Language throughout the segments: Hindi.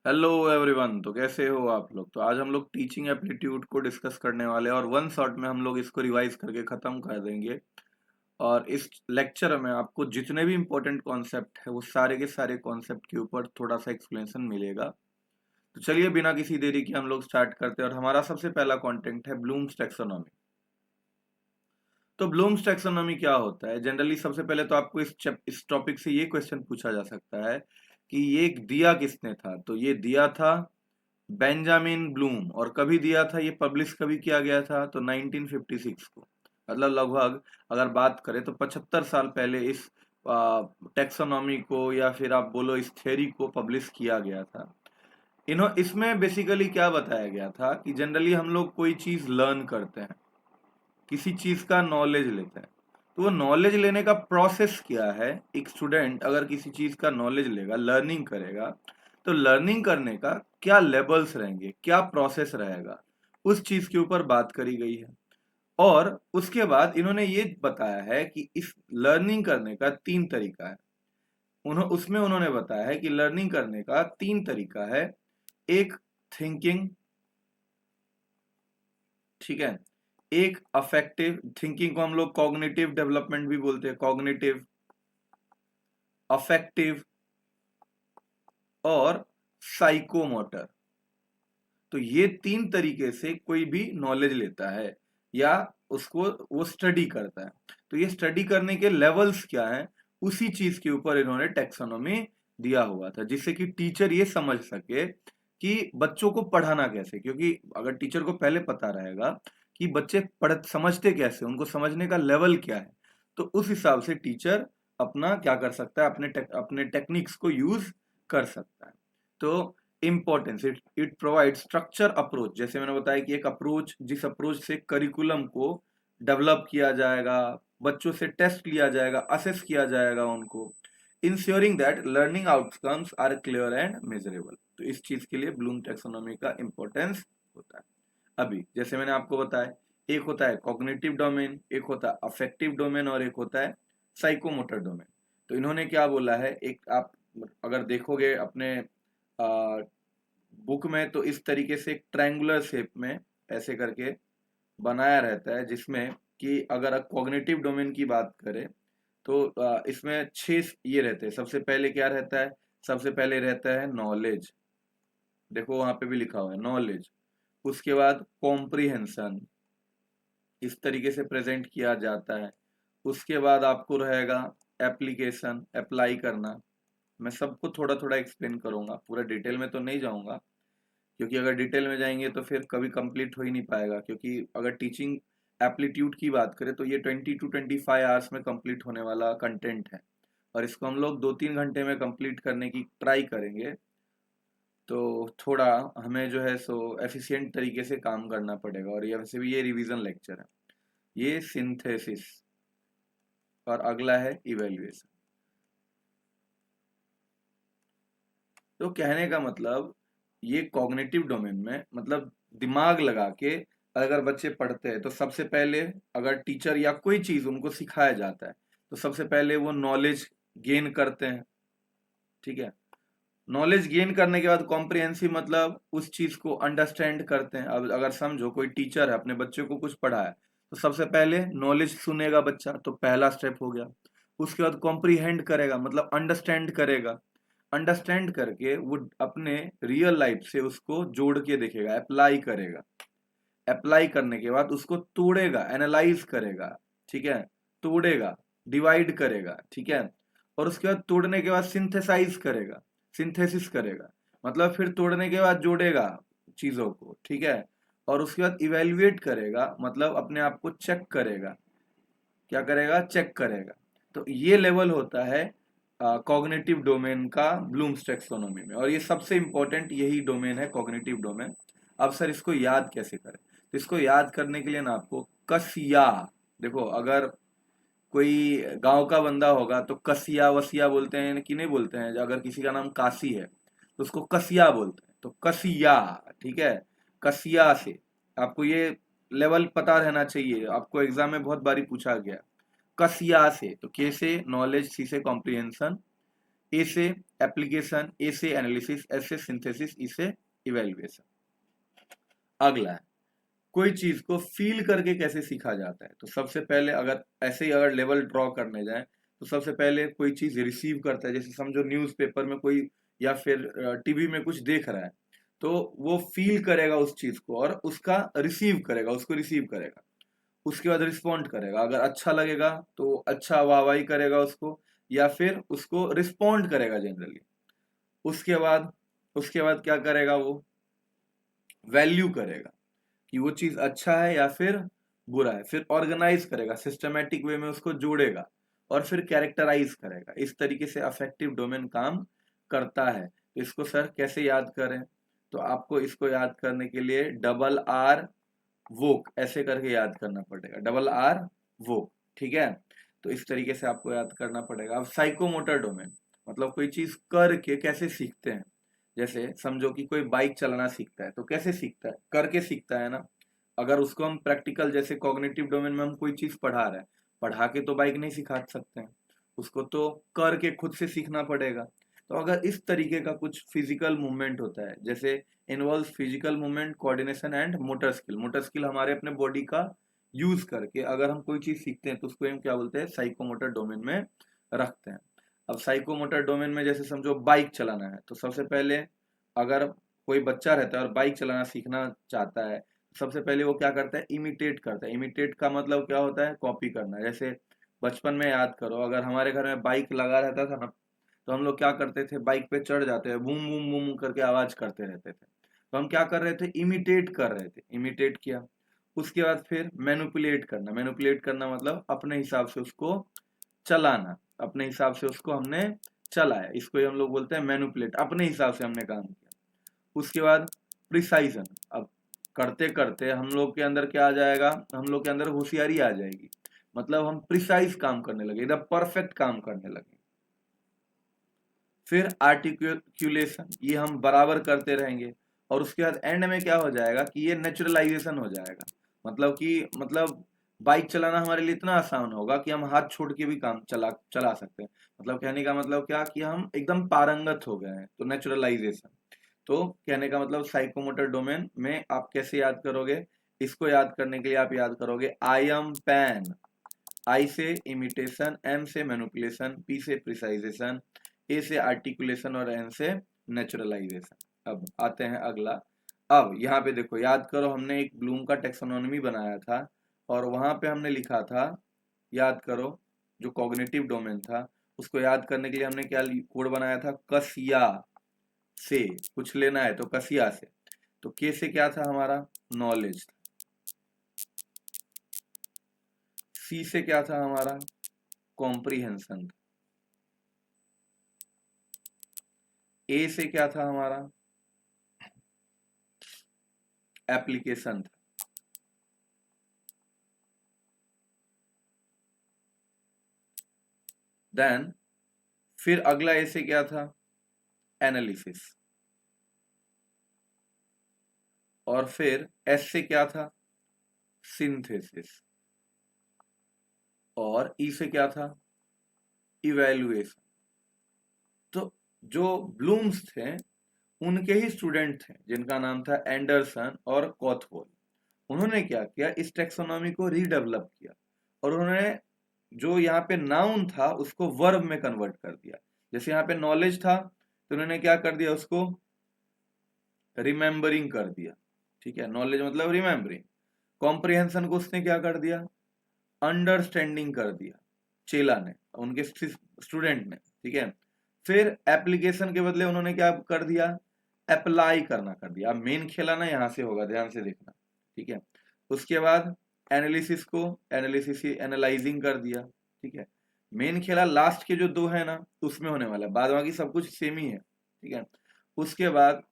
Hello everyone. तो कैसे हो आप लोग। तो आज हम लोग टीचिंग एप्टीट्यूड को डिस्कस करने वाले हैं और वन शॉट में हम लोग इसको रिवाइज करके खत्म कर देंगे। और इस लेक्चर में आपको जितने भी इंपॉर्टेंट कॉन्सेप्ट है वो सारे के सारे कॉन्सेप्ट के ऊपर थोड़ा सा एक्सप्लेनेशन मिलेगा। तो चलिए बिना किसी देरी के हम लोग स्टार्ट करते हैं और हमारा सबसे पहला कंटेंट है ब्लूम्स टैक्सोनॉमी। तो ब्लूम्स टैक्सोनॉमी क्या होता है। जनरली सबसे पहले तो आपको इस टॉपिक से ये क्वेश्चन पूछा जा सकता है कि ये दिया किसने था। तो ये दिया था बेंजामिन ब्लूम। और कभी दिया था ये, पब्लिश कभी किया गया था, तो 1956 को। मतलब लगभग अगर बात करें तो 75 साल पहले इस टेक्सोनॉमी को या फिर आप बोलो इस थ्योरी को पब्लिश किया गया था। इसमें बेसिकली क्या बताया गया था कि जनरली हम लोग कोई चीज लर्न करते हैं, किसी चीज का नॉलेज लेते हैं। तो वो नॉलेज लेने का प्रोसेस क्या है। एक स्टूडेंट अगर किसी चीज का नॉलेज लेगा, लर्निंग करेगा, तो लर्निंग करने का क्या लेवल्स रहेंगे, क्या प्रोसेस रहेगा, उस चीज के ऊपर बात करी गई है। और उसके बाद इन्होंने ये बताया है कि इस लर्निंग करने का तीन तरीका है। उसमें उन्होंने बताया है कि लर्निंग करने का तीन तरीका है। एक थिंकिंग, ठीक है। एक अफेक्टिव थिंकिंग को हम लोग कॉग्निटिव डेवलपमेंट भी बोलते हैं, कॉग्निटिव, अफेक्टिव और साइकोमोटर। तो ये तीन तरीके से कोई भी नॉलेज लेता है या उसको वो स्टडी करता है। तो ये स्टडी करने के लेवल्स क्या हैं, उसी चीज के ऊपर इन्होंने टेक्सोनॉमी दिया हुआ था, जिससे कि टीचर ये समझ सके कि बच्चों को पढ़ाना कैसे। क्योंकि अगर टीचर को पहले पता रहेगा कि बच्चे पढ़ समझते कैसे, उनको समझने का लेवल क्या है, तो उस हिसाब से टीचर अपना क्या कर सकता है, अपने टेक्निक्स को यूज कर सकता है। तो importance, it provide structure approach. जैसे मैंने बताया कि एक अप्रोच, जिस अप्रोच से करिकुलम को डेवलप किया जाएगा, बच्चों से टेस्ट लिया जाएगा, असेस किया जाएगा उनको, ensuring that learning outcomes are clear and measurable. तो इस चीज के लिए ब्लूम टेक्सोनॉमी का इंपॉर्टेंस होता है। अभी जैसे मैंने आपको बताया, एक होता है कॉग्निटिव डोमेन, एक होता है अफेक्टिव डोमेन और एक होता है साइकोमोटर डोमेन। तो इन्होंने क्या बोला है, एक आप अगर देखोगे अपने बुक में, तो इस तरीके से एक ट्रायंगुलर शेप में ऐसे करके बनाया रहता है, जिसमें कि अगर कॉग्निटिव डोमेन की बात करें तो इसमें छह ये रहते हैं। सबसे पहले क्या रहता है, सबसे पहले रहता है नॉलेज। देखो वहां पे भी लिखा हुआ है नॉलेज। उसके बाद कॉम्प्रिहेंशन, इस तरीके से प्रेजेंट किया जाता है। उसके बाद आपको रहेगा एप्लीकेशन, अप्लाई करना। मैं सबको थोड़ा थोड़ा एक्सप्लेन करूंगा, पूरा डिटेल में तो नहीं जाऊंगा, क्योंकि अगर डिटेल में जाएंगे तो फिर कभी कंप्लीट हो ही नहीं पाएगा। क्योंकि अगर टीचिंग एप्लीट्यूड की बात करें तो ये 20 to 25 आवर्स में कंप्लीट होने वाला कंटेंट है, और इसको हम लोग 2-3 घंटे में कंप्लीट करने की ट्राई करेंगे। तो थोड़ा हमें जो है सो एफिशिएंट तरीके से काम करना पड़ेगा। और ये वैसे भी ये रिवीजन लेक्चर है। ये सिंथेसिस और अगला है इवेल्युएशन। तो कहने का मतलब, ये कॉग्निटिव डोमेन में मतलब दिमाग लगा के अगर बच्चे पढ़ते हैं तो सबसे पहले अगर टीचर या कोई चीज उनको सिखाया जाता है तो सबसे पहले वो नॉलेज गेन करते हैं, ठीक है। नॉलेज गेन करने के बाद कॉम्प्रिहेंसिव मतलब उस चीज को अंडरस्टैंड करते हैं। अब अगर समझो कोई टीचर है, अपने बच्चे को कुछ पढ़ा है, तो सबसे पहले नॉलेज सुनेगा बच्चा, तो पहला स्टेप हो गया। उसके बाद कॉम्प्रिहेंड करेगा, मतलब अंडरस्टैंड करेगा। अंडरस्टैंड करके वो अपने रियल लाइफ से उसको जोड़ के देखेगा, अप्लाई करेगा। अप्लाई करने के बाद उसको तोड़ेगा, एनालाइज करेगा, ठीक है। तोड़ेगा, डिवाइड करेगा, ठीक है। और उसके बाद तोड़ने के बाद सिंथेसाइज करेगा, सिंथेसिस करेगा, मतलब फिर तोड़ने के बाद जोड़ेगा चीजों को, ठीक है। और उसके बाद इवेल्युएट करेगा, मतलब अपने आप को चेक करेगा। क्या करेगा, चेक करेगा। तो ये लेवल होता है कॉग्निटिव डोमेन का ब्लूम्स टैक्सोनॉमी में, और ये सबसे इंपॉर्टेंट यही डोमेन है, कॉग्निटिव डोमेन। अब सर इसको याद कैसे करें। तो इसको याद करने के लिए ना आपको कसिया, देखो अगर कोई गांव का बंदा होगा तो कसिया वसिया बोलते हैं कि नहीं बोलते हैं। अगर किसी का नाम काशी है तो उसको कसिया बोलते हैं, तो कसिया, ठीक है। कसिया से आपको ये लेवल पता रहना चाहिए, आपको एग्जाम में बहुत बारी पूछा गया। कसिया से, तो के से नॉलेज, सी से कॉम्प्रिहेंशन, ए से एप्लीकेशन, ए से एनालिसिस, एस से सिंथेसिस, ई से इवेल्युएशन। अगला है कोई चीज को फील करके कैसे सीखा जाता है। तो सबसे पहले अगर ऐसे ही अगर लेवल ड्रॉ करने जाए तो सबसे पहले कोई चीज रिसीव करता है, जैसे समझो न्यूज़पेपर में कोई या फिर टीवी में कुछ देख रहा है, तो वो फील करेगा उस चीज को और उसका रिसीव करेगा, उसको रिसीव करेगा, उसके बाद रिस्पॉन्ड करेगा। अगर अच्छा लगेगा तो अच्छा वाहवाही करेगा उसको, या फिर उसको रिस्पॉन्ड करेगा जनरली। उसके बाद क्या करेगा, वो वैल्यू करेगा कि वो चीज अच्छा है या फिर बुरा है, फिर ऑर्गेनाइज करेगा, सिस्टमेटिक वे में उसको जोड़ेगा और फिर कैरेक्टराइज करेगा। इस तरीके से अफेक्टिव डोमेन काम करता है। तो इसको सर कैसे याद करें, तो आपको इसको याद करने के लिए डबल आर वोक ऐसे करके याद करना पड़ेगा, डबल आर वोक, ठीक है। तो इस तरीके से आपको याद करना पड़ेगा। अब साइकोमोटर डोमेन मतलब कोई चीज करके कैसे सीखते हैं। जैसे समझो कि कोई बाइक चलाना सीखता है, तो कैसे सीखता है, करके सीखता है ना। अगर उसको हम प्रैक्टिकल जैसे कॉग्निटिव डोमेन में हम कोई चीज पढ़ा रहे हैं, पढ़ा के तो बाइक नहीं सिखा सकते हैं, उसको तो करके खुद से सीखना पड़ेगा। तो अगर इस तरीके का कुछ फिजिकल मूवमेंट होता है, जैसे involve physical movement, coordination and motor skill, motor skill हमारे अपने बॉडी का यूज करके अगर हम कोई चीज सीखते हैं तो उसको हम क्या बोलते हैं, साइकोमोटर डोमेन में रखते हैं। अब साइकोमोटर डोमेन में जैसे समझो बाइक चलाना है, तो सबसे पहले अगर कोई बच्चा रहता है और बाइक चलाना सीखना चाहता है, सबसे पहले वो क्या करता है, इमिटेट करता है। इमिटेट का मतलब क्या होता है, कॉपी करना। जैसे बचपन में याद करो, अगर हमारे घर में बाइक लगा रहता था ना, तो हम लोग क्या करते थे, बाइक पे चढ़ जाते हैं, बूम बूम बूम करके आवाज करते रहते थे। तो हम क्या कर रहे थे, इमिटेट कर रहे थे, इमिटेट किया। उसके बाद फिर मैनिपुलेट करना, मैनिपुलेट करना मतलब अपने हिसाब से उसको चलाना, अपने हिसाब से उसको हमने चलाया, इसको ही हम लोग बोलते हैं मैनिपुलेट, अपने हिसाब से हमने काम किया। उसके बाद प्रिसाइजन, अब करते करते हम लोग के अंदर क्या आ जाएगा, हम लोग के अंदर होशियारी आ जाएगी, मतलब हम प्रिसाइज काम करने लगे, एकदम परफेक्ट काम करने लगे। फिर आर्टिकुलेशन, ये हम बराबर करते रहेंगे। और उसके बाद एंड में क्या हो जाएगा कि ये नेचुरलाइजेशन हो जाएगा, मतलब बाइक चलाना हमारे लिए इतना आसान होगा कि हम हाथ छोड़ के भी काम चला सकते हैं। मतलब कहने का मतलब क्या कि हम एकदम पारंगत हो गए हैं, तो नेचुरलाइजेशन। तो कहने का मतलब साइकोमोटर डोमेन में आप कैसे याद करोगे, इसको याद करने के लिए आप याद करोगे आई एम पैन, आई से इमिटेशन, एम से मैनिपुलेशन, पी से प्रिसाइजेशन, ए से आर्टिकुलेशन और एन से नेचुरलाइजेशन। अब आते हैं अगला। अब यहाँ पे देखो, याद करो हमने एक ब्लूम का टेक्सोनॉमी बनाया था और वहां पे हमने लिखा था, याद करो, जो कॉग्निटिव डोमेन था उसको याद करने के लिए हमने क्या कोड बनाया था, कसिया से कुछ लेना है तो कसिया से। तो के से क्या था हमारा, नॉलेज। सी से क्या था हमारा, कॉम्प्रीहेंशन। ए से क्या था हमारा, एप्लीकेशन था। देन फिर अगला ए से क्या था, एनालिसिस। और फिर एस से क्या था, सिंथेसिस। और ई से क्या था, इवैल्यूएशन। तो जो ब्लूम्स थे उनके ही स्टूडेंट थे जिनका नाम था एंडरसन और कॉथवॉल। उन्होंने क्या किया, इस टेक्सोनॉमी को रीडेवलप किया और उन्होंने जो यहाँ पे नाउन था उसको वर्ब में कन्वर्ट कर दिया। जैसे यहाँ पे नॉलेज था तो उन्होंने क्या कर दिया, उसको रिमेम्बरिंग कर दिया, ठीक है, नॉलेज मतलब रिमेम्बरिंग। कॉम्प्रिहेंशन को उसने क्या कर दिया, अंडरस्टैंडिंग कर दिया, चेला ने, उनके स्टूडेंट ने, ठीक है। फिर एप्लीकेशन के बदले उन्होंने क्या कर दिया, अप्लाई करना कर दिया। अब मेन खेला ना यहाँ से होगा, ध्यान से देखना, ठीक है। उसके बाद एनालिसिस को एनालिसिस एनालाइजिंग कर दिया, ठीक है। मेन खेला लास्ट के जो दो है ना उसमें होने वाला है, बाद बाकी सब कुछ सेम ही है, ठीक है। उसके बाद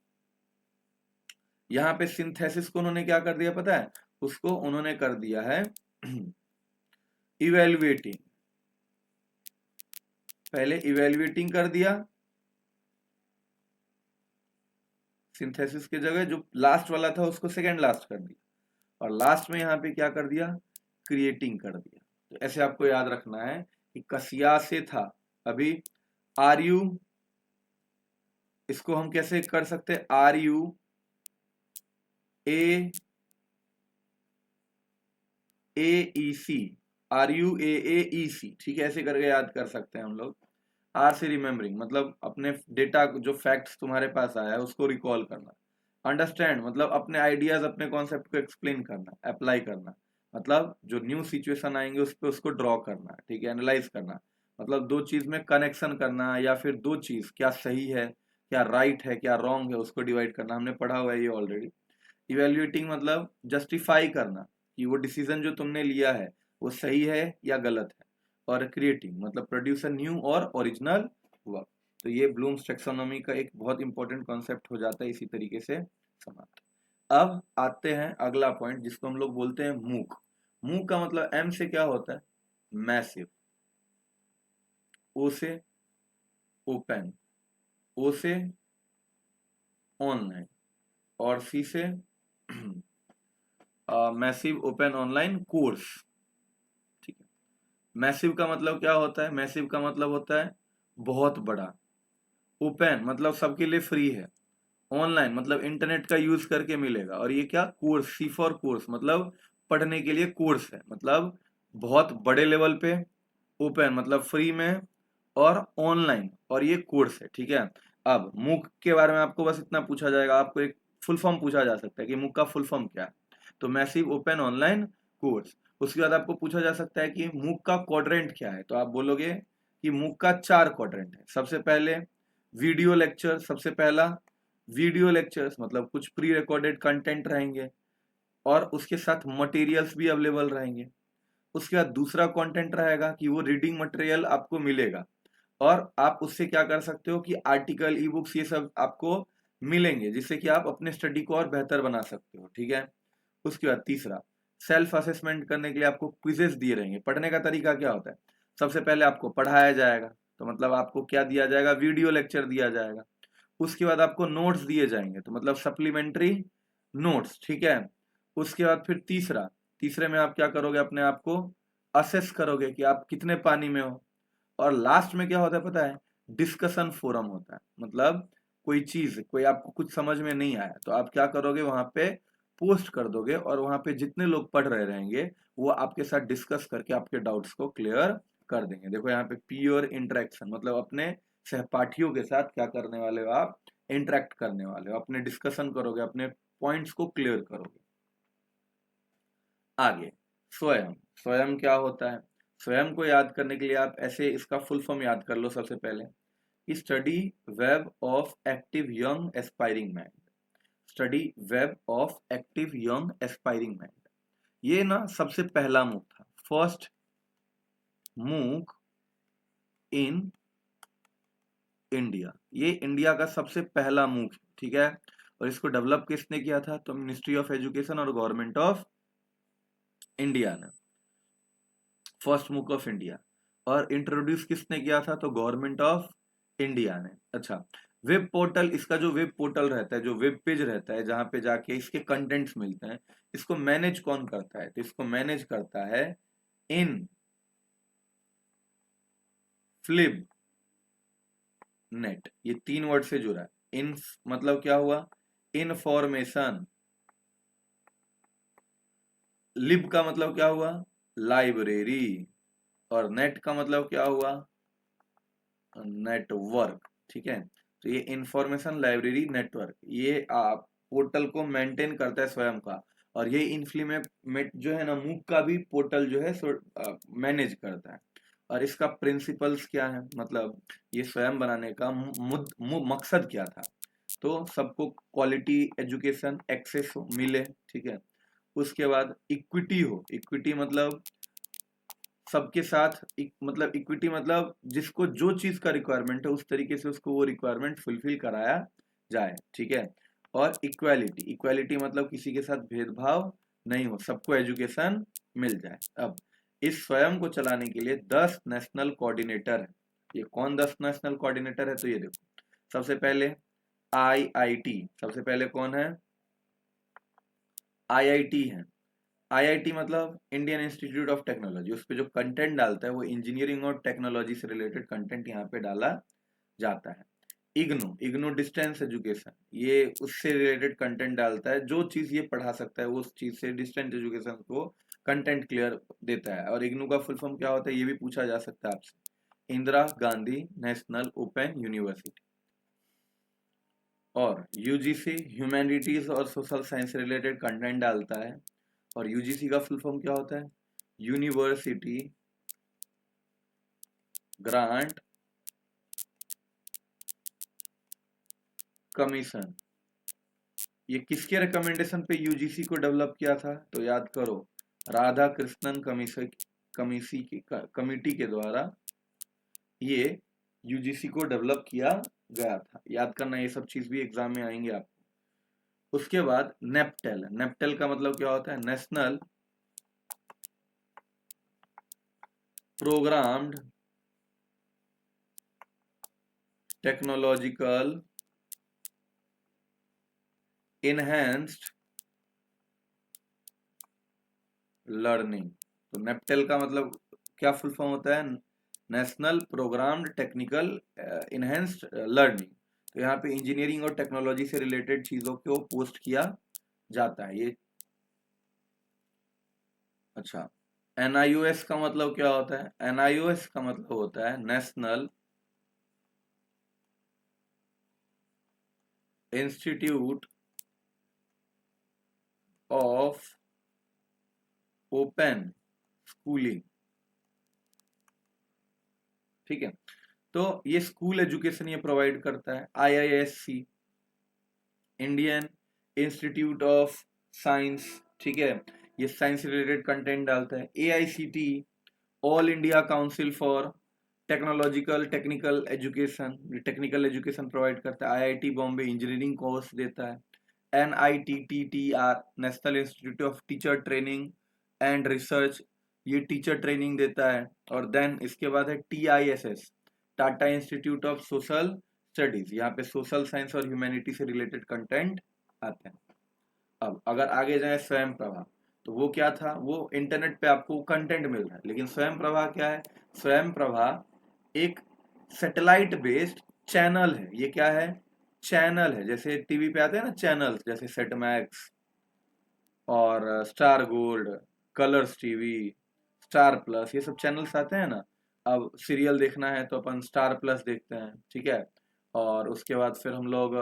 यहाँ पे सिंथेसिस को उन्होंने क्या कर दिया पता है, उसको उन्होंने कर दिया है इवेल्युएटिंग। पहले इवेल्युएटिंग कर दिया सिंथेसिस की जगह, जो लास्ट वाला था उसको सेकंड लास्ट कर दिया, और लास्ट में यहाँ पे क्या कर दिया, क्रिएटिंग कर दिया। तो ऐसे आपको याद रखना है कि कसिया से था, अभी आर यू इसको हम कैसे कर सकते हैं, RUAAEC, RUAAEC, ठीक है, ऐसे करके याद कर सकते हैं हम लोग। आर से रिमेम्बरिंग मतलब अपने डेटा जो फैक्ट्स तुम्हारे पास आया है उसको रिकॉल करना। अंडरस्टैंड मतलब अपने आइडियाज अपने कॉन्सेप्ट को एक्सप्लेन करना, अप्लाई करना, मतलब जो न्यू सिचुएशन आएंगे उस पर उसको ड्रॉ करना, ठीक है, एनालाइज करना, मतलब दो चीज में कनेक्शन करना, या फिर दो चीज क्या सही है, क्या राइट है, क्या रॉन्ग है, उसको डिवाइड करना, हमने पढ़ा हुआ है ये ऑलरेडी। इवेल्युएटिंग मतलब जस्टिफाई करना कि वो डिसीजन जो तुमने लिया है वो सही है या गलत है। और क्रिएटिंग मतलब प्रोड्यूस अ न्यू और ओरिजिनल वर्क। तो ये ब्लूम्स टैक्सोनॉमी का एक बहुत इंपॉर्टेंट कॉन्सेप्ट हो जाता है इसी तरीके से समाप्त। अब आते हैं अगला पॉइंट जिसको हम लोग बोलते हैं मूक। मूक का मतलब एम से क्या होता है, मैसिव, ओ से ओपन, ओ से ऑनलाइन, और सी से मैसिव ओपन ऑनलाइन कोर्स, ठीक है। मैसिव का मतलब क्या होता है, मैसिव का मतलब होता है बहुत बड़ा। ओपन मतलब सबके लिए फ्री है। ऑनलाइन मतलब इंटरनेट का यूज करके मिलेगा। और ये क्या, कोर्स, सी फॉर कोर्स मतलब पढ़ने के लिए कोर्स है, मतलब बहुत बड़े लेवल पे। ओपन मतलब फ्री में, और ऑनलाइन, और ये कोर्स है, ठीक है। अब मूक के बारे में आपको बस इतना पूछा जाएगा, आपको एक फुल फॉर्म पूछा जा सकता है कि मूक का फुल फॉर्म क्या है, तो मैसिव ओपन ऑनलाइन कोर्स। उसके बाद आपको पूछा जा सकता है कि मूक का क्वाड्रेंट क्या है, तो आप बोलोगे कि मूक का 4 क्वाड्रेंट है। सबसे पहले वीडियो लेक्चर, सबसे पहला वीडियो लेक्चर्स मतलब कुछ प्री रिकॉर्डेड कंटेंट रहेंगे, और उसके साथ मटेरियल्स भी अवेलेबल रहेंगे। उसके बाद दूसरा कंटेंट रहेगा कि वो रीडिंग मटेरियल आपको मिलेगा, और आप उससे क्या कर सकते हो कि आर्टिकल, ई बुक्स, ये सब आपको मिलेंगे, जिससे कि आप अपने स्टडी को और बेहतर बना सकते हो, ठीक है। उसके बाद तीसरा, सेल्फ असेसमेंट करने के लिए आपको क्विजेस दिए रहेंगे। पढ़ने का तरीका क्या होता है, सबसे पहले आपको पढ़ाया जाएगा, तो मतलब आपको क्या दिया जाएगा, वीडियो लेक्चर दिया जाएगा। उसके बाद आपको नोट्स दिए जाएंगे, तो मतलब सप्लीमेंट्री नोट्स, ठीक है। उसके बाद फिर तीसरा, तीसरे में आप क्या करोगे, अपने आप को असेस करोगे कि आप कितने पानी में हो। और लास्ट में क्या होता है पता है, डिस्कशन फोरम होता है, मतलब कोई चीज, कोई आपको कुछ समझ में नहीं आया तो आप क्या करोगे, वहां पे पोस्ट कर दोगे, और वहां पे जितने लोग पढ़ रहे रहेंगे वो आपके साथ डिस्कस करके आपके डाउट्स को क्लियर कर देंगे। देखो यहाँ पे प्योर इंटरेक्शन मतलब अपने सहपाठियों के साथ क्या करने वाले हो, आप इंटरेक्ट करने वाले हो, अपने डिस्कशन करोगे, अपने पॉइंट्स को क्लियर करोगे। आगे स्वयं, स्वयं क्या होता है, स्वयं को याद करने के लिए आप ऐसे इसका फुल फॉर्म याद कर लो सबसे पहले, study web of active young aspiring mind. Study web of active young aspiring mind, ये ना सबसे पहला मूक था, फर्स्ट मूक इन इंडिया। ये इंडिया का सबसे पहला मूक, ठीक है। और इसको डेवलप किसने किया था, तो मिनिस्ट्री ऑफ एजुकेशन और गवर्नमेंट ऑफ इंडिया ने, फर्स्ट मूक ऑफ इंडिया। और इंट्रोड्यूस किसने किया था, तो गवर्नमेंट ऑफ इंडिया ने। अच्छा, वेब पोर्टल, इसका जो वेब पोर्टल रहता है, जो वेब पेज रहता है जहां पे जाके इसके कंटेंट्स मिलते हैं, इसको मैनेज कौन करता है, तो इसको मैनेज करता है इन फ्लिप नेट। ये 3 वर्ड से जुड़ा है। इन मतलब क्या हुआ, इंफॉर्मेशन, लिब का मतलब क्या हुआ, लाइब्रेरी, और नेट का मतलब क्या हुआ, नेटवर्क, ठीक है। तो ये इंफॉर्मेशन लाइब्रेरी नेटवर्क, ये आप पोर्टल को मेंटेन करता है स्वयं का। और ये इन्फ्लीमेट जो है ना, मूक का भी पोर्टल जो है मैनेज करता है। और इसका प्रिंसिपल्स क्या है, मतलब ये स्वयं बनाने का मकसद क्या था, तो सबको क्वालिटी एजुकेशन एक्सेस मिले, ठीक है। उसके बाद इक्विटी हो, इक्विटी मतलब सबके साथ मतलब इक्विटी मतलब जिसको जो चीज का रिक्वायरमेंट है उस तरीके से उसको वो रिक्वायरमेंट फुलफिल कराया जाए, ठीक है। और इक्वालिटी, इक्वालिटी मतलब किसी के साथ भेदभाव नहीं हो, सबको एजुकेशन मिल जाए। अब इस स्वयं को चलाने के लिए 10 नेशनल कोऑर्डिनेटर है। ये कौन 10 नेशनल कोऑर्डिनेटर है, तो ये देखो, सबसे पहले आईआईटी, सबसे पहले कौन है, आईआईटी है। आईआईटी मतलब इंडियन इंस्टीट्यूट ऑफ टेक्नोलॉजी, उस पे जो कंटेंट डालता है वो इंजीनियरिंग और टेक्नोलॉजी से रिलेटेड कंटेंट यहाँ पे डाला जाता है। इग्नू डिस्टेंस एजुकेशन, ये उससे रिलेटेड कंटेंट डालता है, जो चीज ये पढ़ा सकता है वो उस चीज से डिस्टेंस एजुकेशन को कंटेंट क्लियर देता है। और इग्नू का फुल फॉर्म क्या होता है ये भी पूछा जा सकता है आपसे, Indira Gandhi national open university. और यूजीसी ह्यूमैनिटीज और सोशल साइंस रिलेटेड कंटेंट डालता है। और यूजीसी का फुल फॉर्म क्या होता है, यूनिवर्सिटी ग्रांट कमीशन। ये किसके रिकमेंडेशन पे यूजीसी को डेवलप किया था, तो याद करो, राधा कृष्णन कमिटी के द्वारा ये यूजीसी को डेवलप किया गया था। याद करना, ये सब चीज भी एग्जाम में आएंगे आपको। उसके बाद नेप्टेल, नेप्टेल का मतलब क्या होता है, national programmed technological enhanced learning. तो नेप्टेल का मतलब क्या फुल फॉर्म होता है, national programmed technical enhanced learning. तो यहाँ पे इंजीनियरिंग और टेक्नोलॉजी से रिलेटेड चीजों को पोस्ट किया जाता है ये। अच्छा, एनआईओएस का मतलब क्या होता है, एनआईओएस का मतलब होता है national institute of open schooling. ठीक है, तो ये स्कूल एजुकेशन ये प्रोवाइड करता है। IISc, Indian institute of science, ठीक है, ये साइंस रिलेटेड कंटेंट डालता है। AICT, all India council for technological technical education, technical education provide करता है। आईआईटी बॉम्बे इंजीनियरिंग कोर्स देता है। NITTTR, national institute of teacher training and research, ये टीचर ट्रेनिंग देता है। और देन इसके बाद है TISS, Tata institute of social studies, यहाँ पे सोशल साइंस और ह्यूमैनिटी से रिलेटेड कंटेंट आते हैं। अब अगर आगे जाए स्वयं प्रभा, तो वो क्या था, वो इंटरनेट पे आपको कंटेंट मिल रहा है। लेकिन स्वयं प्रभा क्या है, स्वयं प्रभा एक सैटेलाइट बेस्ड चैनल है। ये क्या है, चैनल है, जैसे टीवी पे आते हैं ना चैनल, जैसे सेट मैक्स और star gold, Colors TV, star plus, ये सब चैनल्स आते हैं ना। अब सीरियल देखना है तो अपन स्टार प्लस देखते हैं, ठीक है। और उसके बाद फिर हम लोग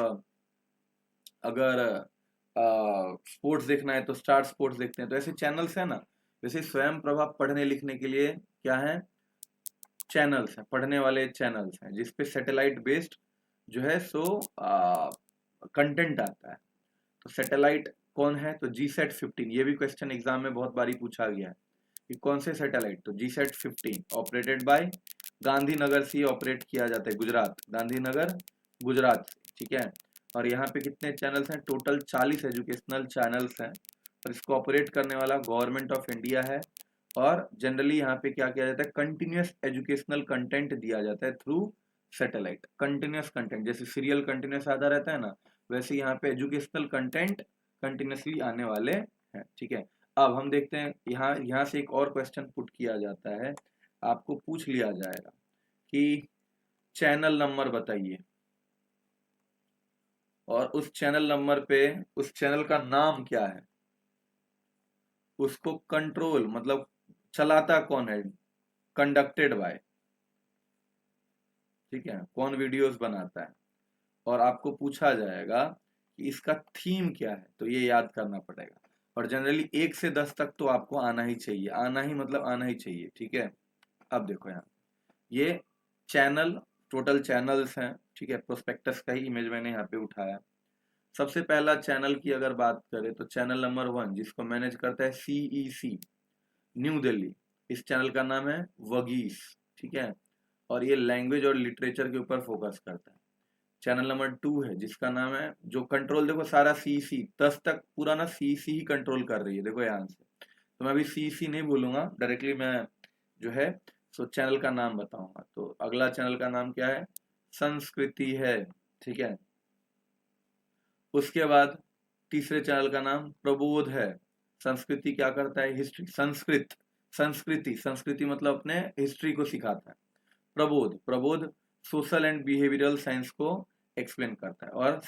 अगर स्पोर्ट्स देखना है तो स्टार स्पोर्ट्स देखते हैं। तो ऐसे चैनल्स है ना, वैसे स्वयं प्रभा पढ़ने लिखने के लिए क्या है, चैनल्स हैं, पढ़ने वाले चैनल्स हैं, जिसपे सैटेलाइट बेस्ड जो है सो कंटेंट आता है। तो सैटेलाइट कौन है, तो GSAT-15, ये भी क्वेश्चन एग्जाम में बहुत बारी पूछा गया है कि कौन से सैटेलाइट, तो GSAT-15 ऑपरेटेड बाय गांधीनगर से ऑपरेट किया जाता है, गुजरात, गांधीनगर गुजरात से, ठीक है। और यहाँ पे कितने चैनल्स हैं, टोटल 40 एजुकेशनल चैनल्स हैं। और इसको ऑपरेट करने वाला गवर्नमेंट ऑफ इंडिया है। और जनरली यहाँ पे क्या किया जाता है, कंटिन्यूस एजुकेशनल कंटेंट दिया जाता है थ्रू सैटेलाइट। कंटिन्यूस कंटेंट, जैसे सीरियल कंटिन्यूस आता रहता है ना, वैसे यहाँ पे एजुकेशनल कंटेंट कंटिन्यूसली आने वाले हैं, ठीक है। अब हम देखते हैं, यहाँ से एक और क्वेश्चन पुट किया जाता है, आपको पूछ लिया जाएगा कि चैनल नंबर बताइए, और उस चैनल नंबर पे उस चैनल का नाम क्या है, उसको कंट्रोल मतलब चलाता कौन है, कंडक्टेड बाय, ठीक है, कौन वीडियोस बनाता है। और आपको पूछा जाएगा कि इसका थीम क्या है, तो ये याद करना पड़ेगा। और जनरली 1 से 10 तक तो आपको आना ही चाहिए, आना ही मतलब आना ही चाहिए, ठीक है। अब देखो यहाँ ये चैनल, टोटल चैनल्स हैं, ठीक है, प्रोस्पेक्टस का ही इमेज मैंने यहाँ पे उठाया। सबसे पहला चैनल की अगर बात करें तो चैनल नंबर 1 जिसको मैनेज करता है CEC, न्यू दिल्ली, इस चैनल का नाम है वगीस, ठीक है। और ये लैंग्वेज और लिटरेचर के ऊपर फोकस करता है। चैनल नंबर 2 है जिसका नाम है, जो कंट्रोल देखो सारा CEC 10 तक पूरा ना CEC ही कंट्रोल कर रही है, देखो यहाँ से। तो मैं अभी CEC नहीं बोलूंगा, डायरेक्टली मैं जो है सो चैनल का नाम बताऊंगा। तो अगला चैनल का नाम क्या है, संस्कृति है, ठीक है। उसके बाद तीसरे चैनल का नाम प्रबोध है। संस्कृति क्या करता है, हिस्ट्री, संस्कृति संस्कृति मतलब अपने हिस्ट्री को सिखाता है। Prabodh, Prabodh social and behavioural science को एक्सप्लेन करता है। और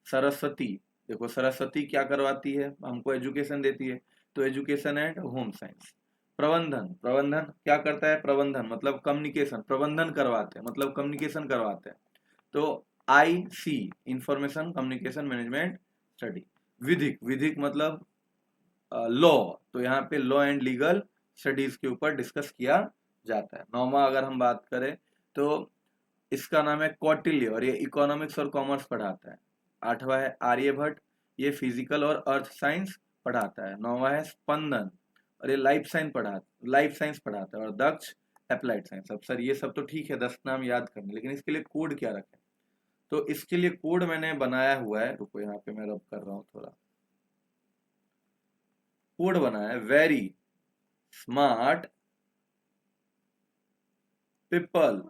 सरस्वती, देखो सरस्वती क्या करवाती है, हमको एजुकेशन देती है, तो एजुकेशन एंड होम साइंस। प्रबंधन क्या करता है, प्रबंधन मतलब कम्युनिकेशन, प्रबंधन करवाते हैं मतलब कम्युनिकेशन करवाते हैं, तो IC information communication management study. विधिक मतलब लॉ, तो यहाँ पे लॉ एंड लीगल स्टडीज के ऊपर डिस्कस किया जाता है। 9वां अगर हम बात करें तो इसका नाम है कौटिल्य और ये इकोनॉमिक्स और कॉमर्स पढ़ाता है। 8वां है आर्यभट्ट, ये फिजिकल और अर्थ साइंस पढ़ाता है। 9वां है स्पंदन और ये लाइफ साइंस पढ़ाता है। और दक्ष अप्लाइड साइंस। अब सर ये सब तो ठीक है, 10 नाम याद करने, लेकिन इसके लिए कोड क्या रखें, तो इसके लिए कोड मैंने बनाया हुआ है, रुको यहाँ पे मैं रब कर रहा हूँ थोड़ा, कोड बनाया है, very smart people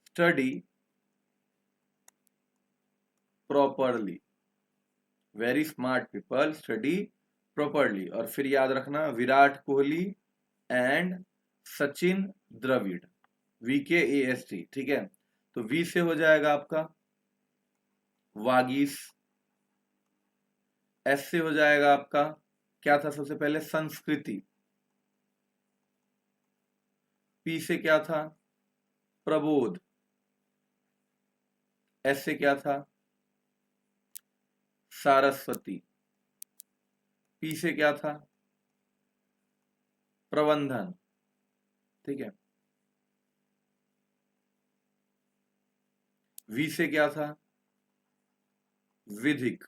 study properly, very smart people study properly. और फिर याद रखना विराट कोहली एंड सचिन द्रविड़, VKAST, ठीक है। तो वी से हो जाएगा आपका वागीस, एस से हो जाएगा आपका क्या था सबसे पहले, संस्कृति, पी से क्या था, प्रबोध, एस से क्या था, सारस्वती, पी से क्या था, प्रबंधन, ठीक है। वी से क्या था, विधिक,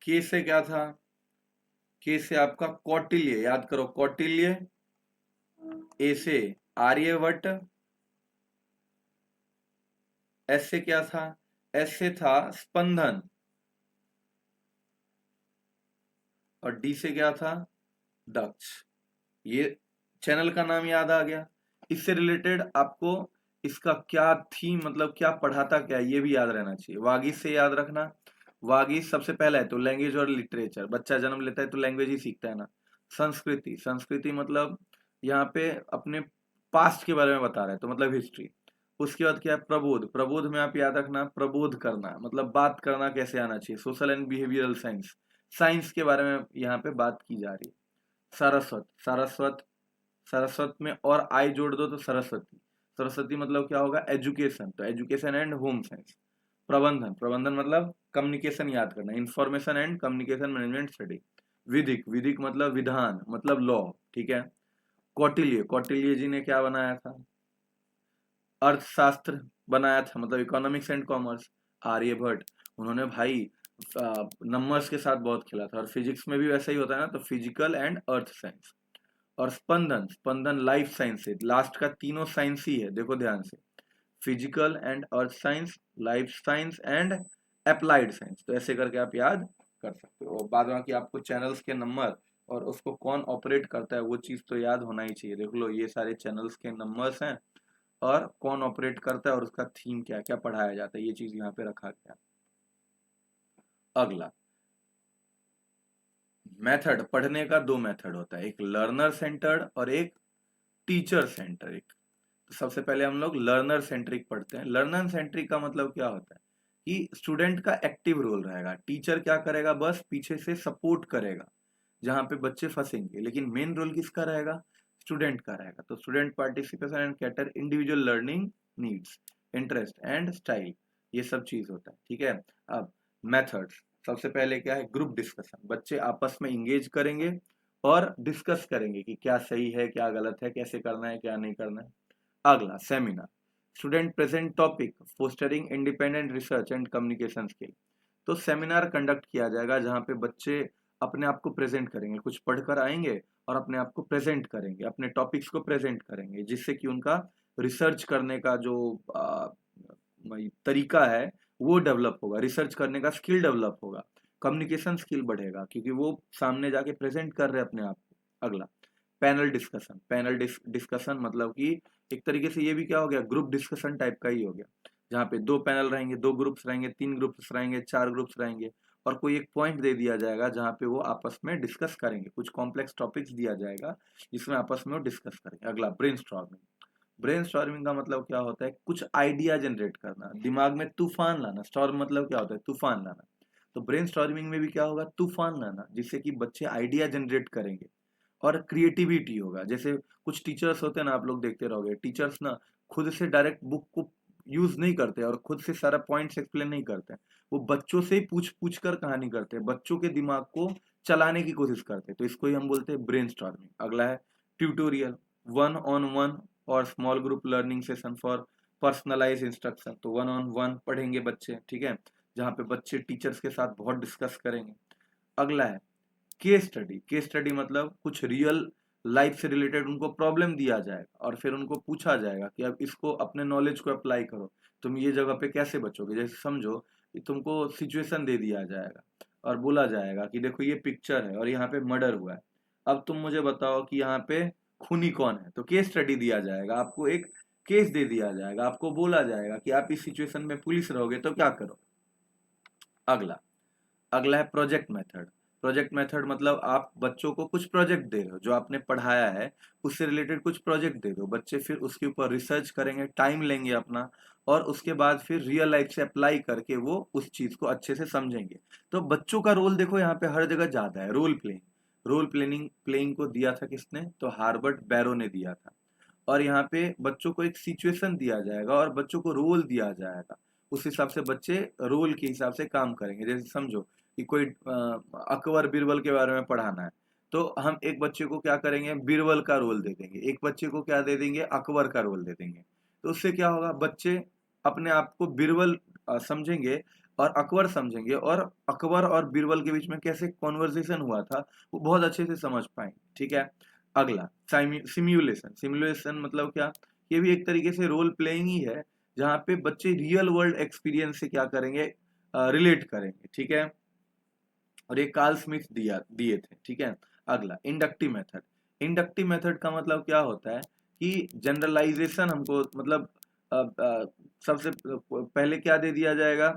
के से क्या था, के से आपका कौटिल्य, याद करो कौटिल्य, ए से आर्यभट्ट, एस से क्या था, एस से था स्पंदन, और डी से क्या था, दक्ष। ये चैनल का नाम याद आ गया। इससे रिलेटेड आपको इसका क्या थीम मतलब क्या पढ़ाता क्या ये भी याद रहना चाहिए। वागीश से याद रखना, वागीश सबसे पहला है तो लैंग्वेज और लिटरेचर, बच्चा जन्म लेता है तो लैंग्वेज ही सीखता है ना। संस्कृति मतलब यहाँ पे अपने पास्ट के बारे में बता रहे हैं तो मतलब हिस्ट्री। उसके बाद क्या है, प्रबोध में आप याद रखना, प्रबोध करना मतलब बात करना कैसे आना चाहिए, social and behavioural science, science के बारे में यहाँ पे बात की जा रही है। सरस्वत में और आई जोड़ दो तो सरस्वती मतलब क्या होगा, एजुकेशन, तो एजुकेशन एंड होम साइंस। प्रबंधन मतलब कम्युनिकेशन याद करना, information and communication management study. विधिक मतलब विधान मतलब लॉ, ठीक है। कौटिल्य जी ने क्या बनाया था, अर्थशास्त्र बनाया था मतलब इकोनॉमिक्स एंड कॉमर्स। आर्यभट्ट, उन्होंने भाई नंबर्स के साथ बहुत खेला था, और फिजिक्स में भी वैसा ही होता है ना, तो फिजिकल एंड अर्थ साइंस। और स्पंदन लाइफ साइंस है, लास्ट का तीनों साइंस ही है, देखो ध्यान से, physical and earth science, life science and applied science. तो ऐसे करके आप याद कर सकते हो। और बाद बाकी आपको चैनल्स के नंबर और उसको कौन ऑपरेट करता है वो चीज तो याद होना ही चाहिए। देख लो ये सारे चैनल्स के नंबर्स हैं और कौन ऑपरेट करता है और उसका थीम क्या क्या पढ़ाया जाता है, ये चीज यहाँ पे रखा गया। अगला मेथड, पढ़ने का दो मेथड होता है, एक लर्नर सेंटर्ड और एक टीचर सेंट्रिक। तो सबसे पहले हम लोग लर्नर सेंट्रिक पढ़ते हैं। लर्नर सेंट्रिक का मतलब क्या होता है कि स्टूडेंट का एक्टिव रोल रहेगा, टीचर क्या करेगा, बस पीछे से सपोर्ट करेगा जहां पे बच्चे फंसेंगे, लेकिन मेन रोल किसका रहेगा, स्टूडेंट का रहेगा। तो student participation and cater individual learning needs, interest and style, ये सब चीज होता है, ठीक है। अब मेथड्स, सबसे पहले क्या है, ग्रुप डिस्कशन, बच्चे आपस में इंगेज करेंगे और डिस्कस करेंगे कि क्या सही है क्या गलत है, कैसे करना है क्या नहीं करना है। अगला seminar, student present topic fostering independent research and communication skill. तो सेमिनार कंडक्ट किया जाएगा जहां पे बच्चे अपने आप को प्रेजेंट करेंगे, कुछ पढ़कर आएंगे और अपने आप को प्रेजेंट करेंगे, अपने टॉपिक्स को प्रेजेंट करेंगे, जिससे कि उनका रिसर्च करने का जो तरीका है वो डेवलप होगा, रिसर्च करने का स्किल डेवलप होगा, कम्युनिकेशन स्किल बढ़ेगा क्योंकि वो सामने जाके प्रेजेंट कर रहे हैं अपने आप को। अगला पैनल डिस्कशन मतलब कि एक तरीके से ये भी क्या हो गया, ग्रुप डिस्कशन टाइप का ही हो गया, जहाँ पे दो पैनल रहेंगे, दो ग्रुप्स रहेंगे, तीन ग्रुप्स रहेंगे, चार ग्रुप्स रहेंगे, और कोई एक पॉइंट दे दिया जाएगा जहाँ पे वो आपस में डिस्कस करेंगे, कुछ कॉम्प्लेक्स टॉपिक्स दिया जाएगा जिसमें आपस में वो डिस्कस करेंगे। अगला ब्रेनस्टॉर्मिंग, ब्रेनस्टॉर्मिंग का मतलब क्या होता है, कुछ आइडिया जनरेट करना, दिमाग में तूफान लाना। स्टॉर्म मतलब क्या होता है, तूफान लाना। तो ब्रेनस्टॉर्मिंग में भी क्या होगा, तूफान लाना, जिससे कि बच्चे आइडिया जनरेट करेंगे और क्रिएटिविटी होगा। जैसे कुछ टीचर्स होते हैं ना, आप लोग देखते रहोगे, टीचर्स ना खुद से डायरेक्ट बुक को यूज नहीं करते और खुद से सारा पॉइंट्स एक्सप्लेन नहीं करते, वो बच्चों से ही पूछ पूछ कर कहानी करते हैं, बच्चों के दिमाग को चलाने की कोशिश करते हैं। तो इसको ही हम बोलते हैं ब्रेन स्टॉर्मिंग। अगला है ट्यूटोरियल, वन ऑन वन और small group learning session for personalize instruction. तो वन ऑन वन पढ़ेंगे बच्चे, ठीक है, जहाँ पे बच्चे टीचर्स के साथ बहुत डिस्कस करेंगे। अगला है केस स्टडी। केस स्टडी मतलब कुछ रियल लाइफ से रिलेटेड उनको प्रॉब्लम दिया जाएगा और फिर उनको पूछा जाएगा कि अब इसको अपने नॉलेज को अप्लाई करो, तुम ये जगह पे कैसे बचोगे। जैसे समझो कि तुमको सिचुएशन दे दिया जाएगा और बोला जाएगा कि देखो ये पिक्चर है और यहाँ पे मर्डर हुआ है, अब तुम मुझे बताओ कि यहाँ पे खूनी कौन है। तो केस स्टडी दिया जाएगा, आपको एक केस दे दिया जाएगा, आपको बोला जाएगा कि आप इस सिचुएशन में पुलिस रहोगे तो क्या करो। अगला अगला है प्रोजेक्ट मेथड। प्रोजेक्ट मेथड मतलब आप बच्चों को कुछ प्रोजेक्ट दे रहे हो, जो आपने पढ़ाया है उससे रिलेटेड कुछ प्रोजेक्ट दे दो, बच्चे फिर उसके ऊपर रिसर्च करेंगे, टाइम लेंगे अपना, और उसके बाद फिर रियल लाइफ से अप्लाई करके वो उस चीज को अच्छे से समझेंगे। तो बच्चों का रोल देखो यहाँ पे हर जगह ज्यादा है, role playing. Role playing playing को दिया था किसने, तो हार्बर्ट बैरो ने दिया था। और यहाँ पे बच्चों को एक सिचुएशन दिया जाएगा और बच्चों को रोल दिया जाएगा, उस हिसाब से बच्चे रोल के हिसाब से काम करेंगे। जैसे समझो कि कोई अकबर बीरबल के बारे में पढ़ाना है, तो हम एक बच्चे को क्या करेंगे, बीरबल का रोल दे देंगे, एक बच्चे को क्या दे देंगे, अकबर का रोल दे देंगे। तो उससे क्या होगा, बच्चे अपने आप को बीरबल समझेंगे और अकबर समझेंगे, और अकबर और बीरबल के बीच में कैसे कॉन्वर्सेशन हुआ था वो बहुत अच्छे से समझ पाएंगे, ठीक है। अगला सिम्युलेशन। सिम्युलेशन मतलब क्या, ये भी एक तरीके से रोल प्लेइंग ही है, जहाँ पे बच्चे रियल वर्ल्ड एक्सपीरियंस से क्या करेंगे, रिलेट करेंगे, ठीक है। और ये कार्ल स्मिथ दिए थे, ठीक है। अगला इंडक्टिव मेथड। इंडक्टिव मेथड का मतलब क्या होता है कि जनरलाइजेशन हमको मतलब सबसे पहले क्या दे दिया जाएगा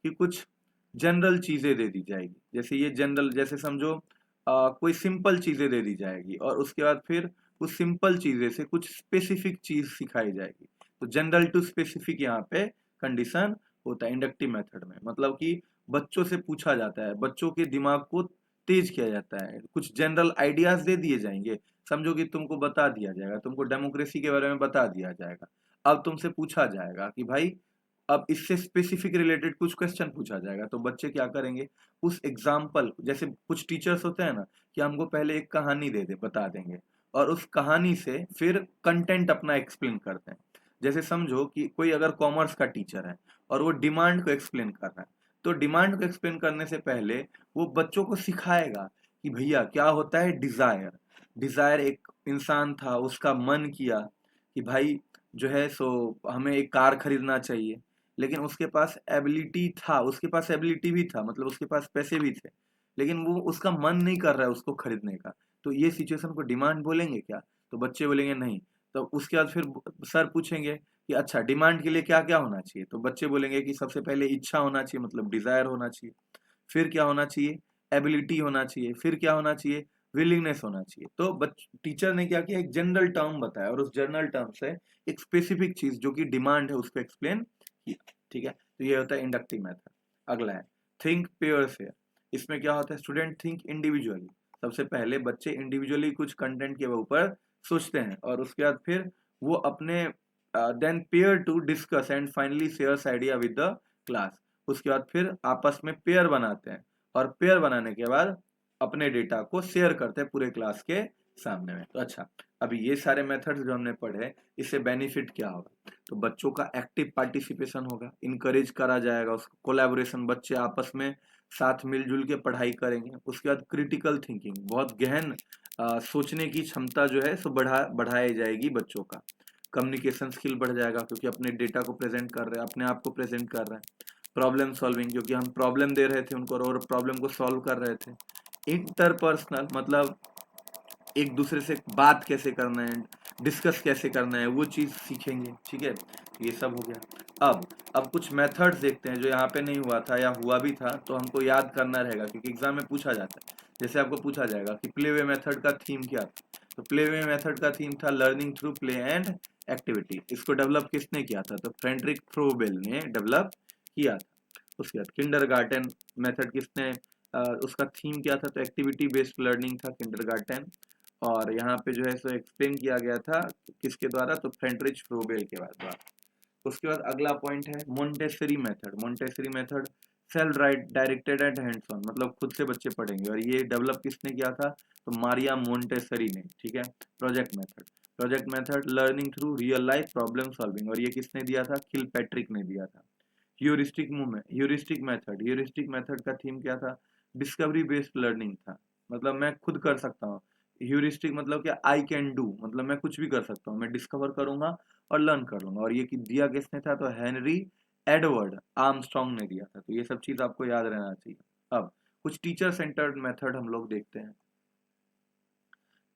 कि कुछ जनरल चीजें दे दी जाएगी। जैसे ये जनरल, जैसे समझो कोई सिंपल चीजें दे दी जाएगी और उसके बाद फिर उस सिंपल चीजें से कुछ स्पेसिफिक चीज सिखाई जाएगी। तो जनरल टू स्पेसिफिक यहाँ पे कंडीशन होता है इंडक्टिव मेथड में। मतलब कि बच्चों से पूछा जाता है, बच्चों के दिमाग को तेज किया जाता है, कुछ जनरल आइडियाज दे दिए जाएंगे। समझो कि तुमको बता दिया जाएगा, तुमको डेमोक्रेसी के बारे में बता दिया जाएगा, अब तुमसे पूछा जाएगा कि भाई अब इससे स्पेसिफिक रिलेटेड कुछ क्वेश्चन पूछा जाएगा। तो बच्चे क्या करेंगे, उस एग्जाम्पल, जैसे कुछ टीचर्स होते हैं ना कि हमको पहले एक कहानी दे दे बता देंगे और उस कहानी से फिर कंटेंट अपना एक्सप्लेन करते हैं। जैसे समझो कि कोई अगर कॉमर्स का टीचर है और वो डिमांड को एक्सप्लेन कर रहा है, तो डिमांड को एक्सप्लेन करने से पहले वो बच्चों को सिखाएगा कि भैया क्या होता है डिजायर। डिजायर एक इंसान था, उसका मन किया कि भाई जो है सो हमें एक कार खरीदना चाहिए, लेकिन उसके पास एबिलिटी था, उसके पास एबिलिटी भी था, मतलब उसके पास पैसे भी थे, लेकिन वो उसका मन नहीं कर रहा है उसको खरीदने का। तो ये सिचुएशन को डिमांड बोलेंगे क्या, तो बच्चे बोलेंगे नहीं। तो उसके बाद फिर सर पूछेंगे कि अच्छा डिमांड के लिए क्या क्या होना चाहिए, तो बच्चे बोलेंगे कि सबसे पहले इच्छा होना चाहिए, मतलब डिजायर होना चाहिए, फिर क्या होना चाहिए, एबिलिटी होना चाहिए, फिर क्या होना चाहिए, विलिंगनेस होना चाहिए। तो टीचर ने क्या किया, एक जनरल टर्म बताया और उस जनरल टर्म से एक स्पेसिफिक चीज जो कि डिमांड है उसको एक्सप्लेन किया, ठीक है। तो ये होता है इंडक्टिव मेथड। अगला है थिंक पेयर शेयर। इसमें क्या होता है, स्टूडेंट थिंक इंडिविजुअली। सबसे पहले बच्चे इंडिविजुअली कुछ कंटेंट के ऊपर सोचते हैं और उसके बाद फिर वो अपने then pair to discuss and finally shares idea with the class. उसके बाद फिर आपस में पेयर बनाते हैं और पेयर बनाने के बाद अपने डेटा को शेयर करते हैं पूरे क्लास के सामने में। तो अच्छा, अभी ये सारे मेथड्स जो हमने पढ़े, इससे बेनिफिट क्या होगा, तो बच्चों का एक्टिव पार्टिसिपेशन होगा, इनकरेज करा जाएगा उसको, कोलैबोरेशन, बच्चे आपस में साथ मिलजुल के पढ़ाई करेंगे। उसके बाद क्रिटिकल थिंकिंग, बहुत गहन सोचने की क्षमता जो है सो बढ़ाई जाएगी बच्चों का। कम्युनिकेशन स्किल बढ़ जाएगा क्योंकि अपने डेटा को प्रेजेंट कर रहे हैं, अपने आप को प्रेजेंट कर रहे हैं। प्रॉब्लम सॉल्विंग, क्योंकि हम प्रॉब्लम दे रहे थे उनको और प्रॉब्लम को सॉल्व कर रहे थे। इंटरपर्सनल मतलब एक दूसरे से बात कैसे करना है, डिस्कस कैसे करना है, वो चीज सीखेंगे, ठीक है। ये सब हो गया। अब कुछ मेथड्स देखते हैं जो यहाँ पे नहीं हुआ था या हुआ भी था तो हमको याद करना रहेगा क्योंकि एग्जाम में पूछा जाता है। जैसे आपको पूछा जाएगा कि प्ले वे मेथड का थीम क्या था, तो प्ले वे मेथड का थीम था learning through play and activity. इसको डेवलप किसने किया था? तो फ्रेडरिक फ्रोबेल ने डेवलप किया था। उसके बाद किंडरगार्टन मेथड किसने उसका थीम क्या था? तो एक्टिविटी बेस्ड लर्निंग था किंडरगार्टन। और यहाँ पे जो है सो एक्सप्लेन किया गया था किसके द्वारा? तो फ्रेडरिक फ्रोबेल के द्वारा। उसके बाद अगला पॉइंट है Montessori method. Montessori method self directed and hands on, मतलब खुद से बच्चे पढ़ेंगे। और ये डेवलप किसने किया था? तो मारिया मोंटेसरी ने। ठीक है। Project method. Project method learning through real life problem solving, और ये किसने दिया था? किलपैट्रिक ने दिया था। ह्यूरिस्टिक मूवमेंट, ह्यूरिस्टिक मेथड का थीम क्या था? डिस्कवरी बेस्ड लर्निंग था, मतलब मैं खुद कर सकता हूँ। ह्यूरिस्टिक मतलब क्या? आई कैन डू, मतलब मैं कुछ भी कर सकता हूँ, मैं डिस्कवर करूंगा और लर्न कर लूंगा। और ये दिया किसने था? तो हेनरी एडवर्ड आर्मस्ट्रॉन्ग ने दिया था। तो ये सब चीज आपको याद रहना चाहिए। अब कुछ टीचर सेंटर्ड मेथड हम लोग देखते हैं।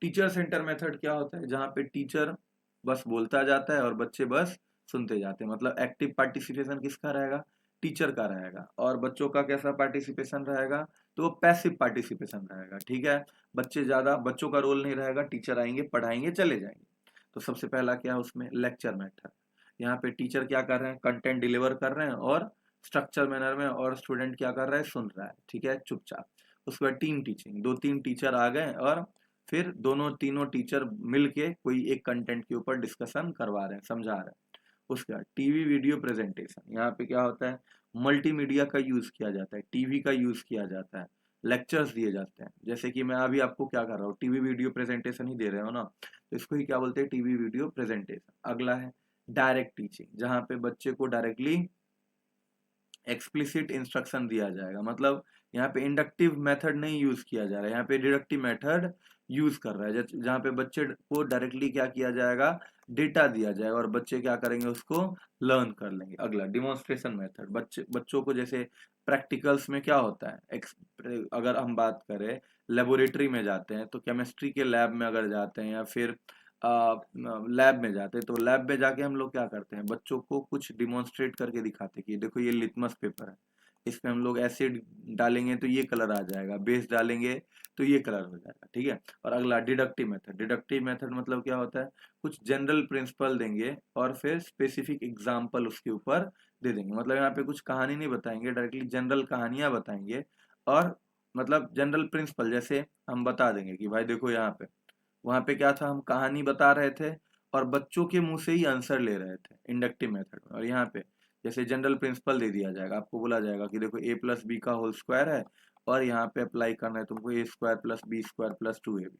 टीचर सेंटर मेथड क्या होता है? जहाँ पे टीचर बस बोलता जाता है और बच्चे बस सुनते जाते हैं। मतलब एक्टिव पार्टिसिपेशन किसका रहेगा? टीचर का रहेगा। और बच्चों का कैसा पार्टिसिपेशन रहेगा? तो वो पैसिव पार्टिसिपेशन रहेगा। ठीक है। बच्चों का रोल नहीं रहेगा, टीचर आएंगे पढ़ाएंगे चले जाएंगे। तो सबसे पहला क्या है उसमें? Lecture method. यहाँ पे टीचर क्या कर रहे हैं? कंटेंट डिलीवर कर रहे हैं और स्ट्रक्चर मैनर में, और स्टूडेंट क्या कर रहा है? सुन रहा है। ठीक है, चुपचाप। उसके बाद टीम टीचिंग, 2-3 टीचर आ गए और फिर दोनों तीनों टीचर मिलके कोई एक कंटेंट के ऊपर डिस्कशन करवा रहे हैं, समझा रहे हैं। उसके बाद टीवी वीडियो प्रेजेंटेशन। यहाँ पे क्या होता है? मल्टीमीडिया का यूज किया जाता है, टीवी का यूज किया जाता है, लेक्चर्स दिए जाते हैं। जैसे कि मैं अभी आपको क्या कर रहा हूँ? टीवी वीडियो प्रेजेंटेशन ही दे रहे हो ना, तो इसको ही क्या बोलते हैं? TV video presentation. अगला है डायरेक्ट टीचिंग, जहाँ पे बच्चे को डायरेक्टली एक्सप्लिसिट इंस्ट्रक्शन दिया जाएगा। मतलब यहाँ पे इंडक्टिव मेथड नहीं यूज किया जा रहा है, यहाँ पे डिडक्टिव मेथड यूज कर रहा है, जहाँ पे बच्चे को डायरेक्टली क्या किया जाएगा? डेटा दिया जाएगा और बच्चे क्या करेंगे? उसको लर्न कर लेंगे। अगला डिमॉन्स्ट्रेशन मेथड। बच्चों को जैसे प्रैक्टिकल्स में क्या होता है? अगर हम बात करें लेबोरेटरी में जाते हैं, तो केमिस्ट्री के लैब में अगर जाते हैं या फिर लैब में जाते हैं, तो लैब में जाके हम लोग क्या करते हैं? बच्चों को कुछ डिमॉन्स्ट्रेट करके दिखाते हैं कि देखो ये लिटमस पेपर है, इसमें हम लोग एसिड डालेंगे तो ये कलर आ जाएगा, बेस डालेंगे तो ये कलर हो जाएगा। ठीक है। और अगला डिडक्टिव मेथड। डिडक्टिव मेथड मतलब क्या होता है? कुछ जनरल प्रिंसिपल देंगे और फिर स्पेसिफिक एग्जाम्पल उसके ऊपर दे देंगे। मतलब यहाँ पे कुछ कहानी नहीं बताएंगे, डायरेक्टली जनरल कहानियां बताएंगे। और मतलब जनरल प्रिंसिपल जैसे हम बता देंगे कि भाई देखो यहाँ पे, वहां पे क्या था? हम कहानी बता रहे थे और बच्चों के मुंह से ही आंसर ले रहे थे इंडक्टिव मेथड में। और यहाँ पे जैसे जनरल प्रिंसिपल दे दिया जाएगा, आपको बोला जाएगा कि देखो ए प्लस बी का होल स्क्वायर है और यहाँ पे अप्लाई करना है तुमको A square plus B square plus 2ab।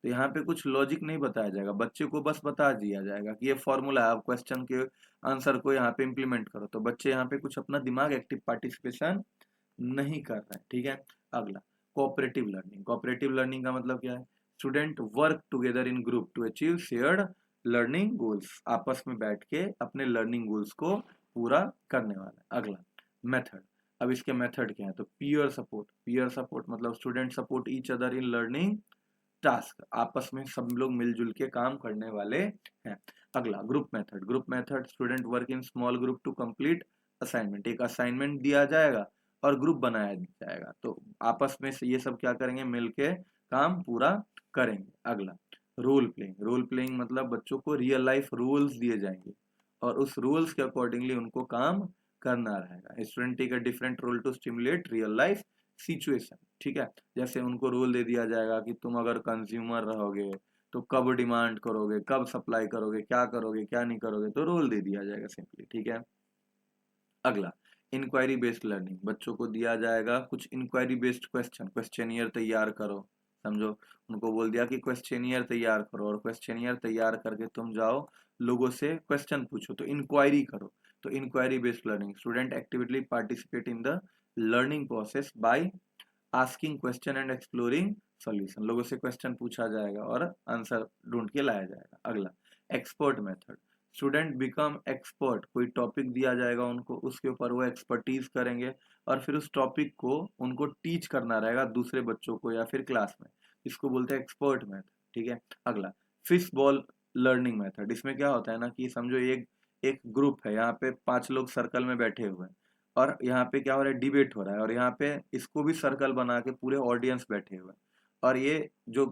तो यहाँ पे कुछ लॉजिक नहीं बताया जाएगा, बच्चे को बस बता दिया जाएगा कि ये फॉर्मूला है, आप क्वेश्चन के आंसर को यहाँ पे इम्प्लीमेंट करो। तो बच्चे यहाँ पे कुछ अपना दिमाग एक्टिव पार्टिसिपेशन नहीं कर रहे हैं। ठीक है। अगला कोऑपरेटिव लर्निंग। कोऑपरेटिव लर्निंग का मतलब क्या है? Student work together in group to achieve shared learning goals. आपस में बैठ के अपने लर्निंग गोल्स को पूरा करने वाला है। अगला मेथड। अब इसके मेथड क्या है? तो पीयर सपोर्ट। पीयर सपोर्ट मतलब student support each other in learning task, आपस में सब लोग मिलजुल के काम करने वाले हैं। अगला group method. Group method student work in small group to complete assignment. एक असाइनमेंट दिया जाएगा और ग्रुप बनाया जाएगा, तो आपस में ये सब क्या करेंगे? मिलके काम पूरा करेंगे। अगला रोल प्लेइंग। रोल प्लेइंग मतलब बच्चों को रियल लाइफ रूल्स दिए जाएंगे और उस रूल्स के अकॉर्डिंगली उनको काम करना रहेगा। Student take a different role to stimulate real life situation. ठीक है। जैसे उनको रोल दे दिया जाएगा कि तुम अगर कंज्यूमर रहोगे तो कब डिमांड करोगे, कब सप्लाई करोगे, क्या करोगे क्या नहीं करोगे, तो रोल दे दिया जाएगा सिंपली। ठीक है। अगला इंक्वायरी बेस्ड लर्निंग। बच्चों को दिया जाएगा कुछ इंक्वायरी बेस्ड क्वेश्चनियर तैयार करो। समझो, उनको बोल दिया कि क्वेश्चनियर तैयार करो और क्वेश्चनियर तैयार करके तुम जाओ लोगों से क्वेश्चन पूछो, तो इंक्वायरी करो। तो inquiry based learning student actively participate in the learning process by asking question and exploring solution. लोगों से क्वेश्चन पूछा जाएगा और आंसर ढूंढ के लाया जाएगा। अगला expert method. Student become expert, कोई टॉपिक दिया जाएगा उनको, उसके ऊपर वो एक्सपर्टीज करेंगे और फिर उस टॉपिक को उनको टीच करना रहेगा दूसरे बच्चों को या फिर क्लास में। इसको बोलते हैं एक्सपर्ट मेथड। ठीक है। अगला फिश बॉल लर्निंग मेथड। इसमें क्या होता है ना कि समझो एक एक ग्रुप है, यहाँ पे 5 लोग सर्कल में बैठे हुए हैं और यहाँ पे क्या हो रहा है? डिबेट हो रहा है। और यहाँ पे इसको भी सर्कल बना के पूरे ऑडियंस बैठे हुए हैं और ये जो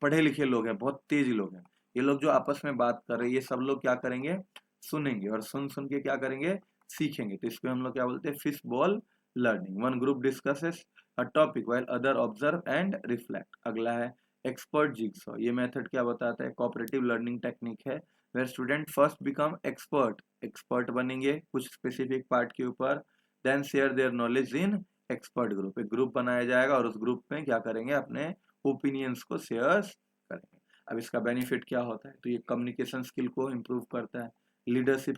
पढ़े लिखे लोग हैं, बहुत तेज लोग हैं, ये लोग जो आपस में बात कर रहे हैं ये सब लोग क्या करेंगे, सुनेंगे, और सुन सुन के क्या करेंगे, सीखेंगे। तो इसको हम लोग क्या बोलते हैं, fish bowl learning. One group discusses a topic while other observe and reflect. अगला है एक्सपर्ट जिगसॉ। ये मेथड क्या बताता है, कोऑपरेटिव लर्निंग टेक्निक है where student first become expert, expert बनेंगे कुछ स्पेसिफिक पार्ट के ऊपर, then share their knowledge in expert group. एक ग्रुप बनाया जाएगा और उस ग्रुप में क्या करेंगे, अपने ओपिनियंस को शेयर करेंगे। अब इसका बेनिफिट क्या होता है, तो ये कम्युनिकेशन स्किल को इम्प्रूव करता है, लीडरशिप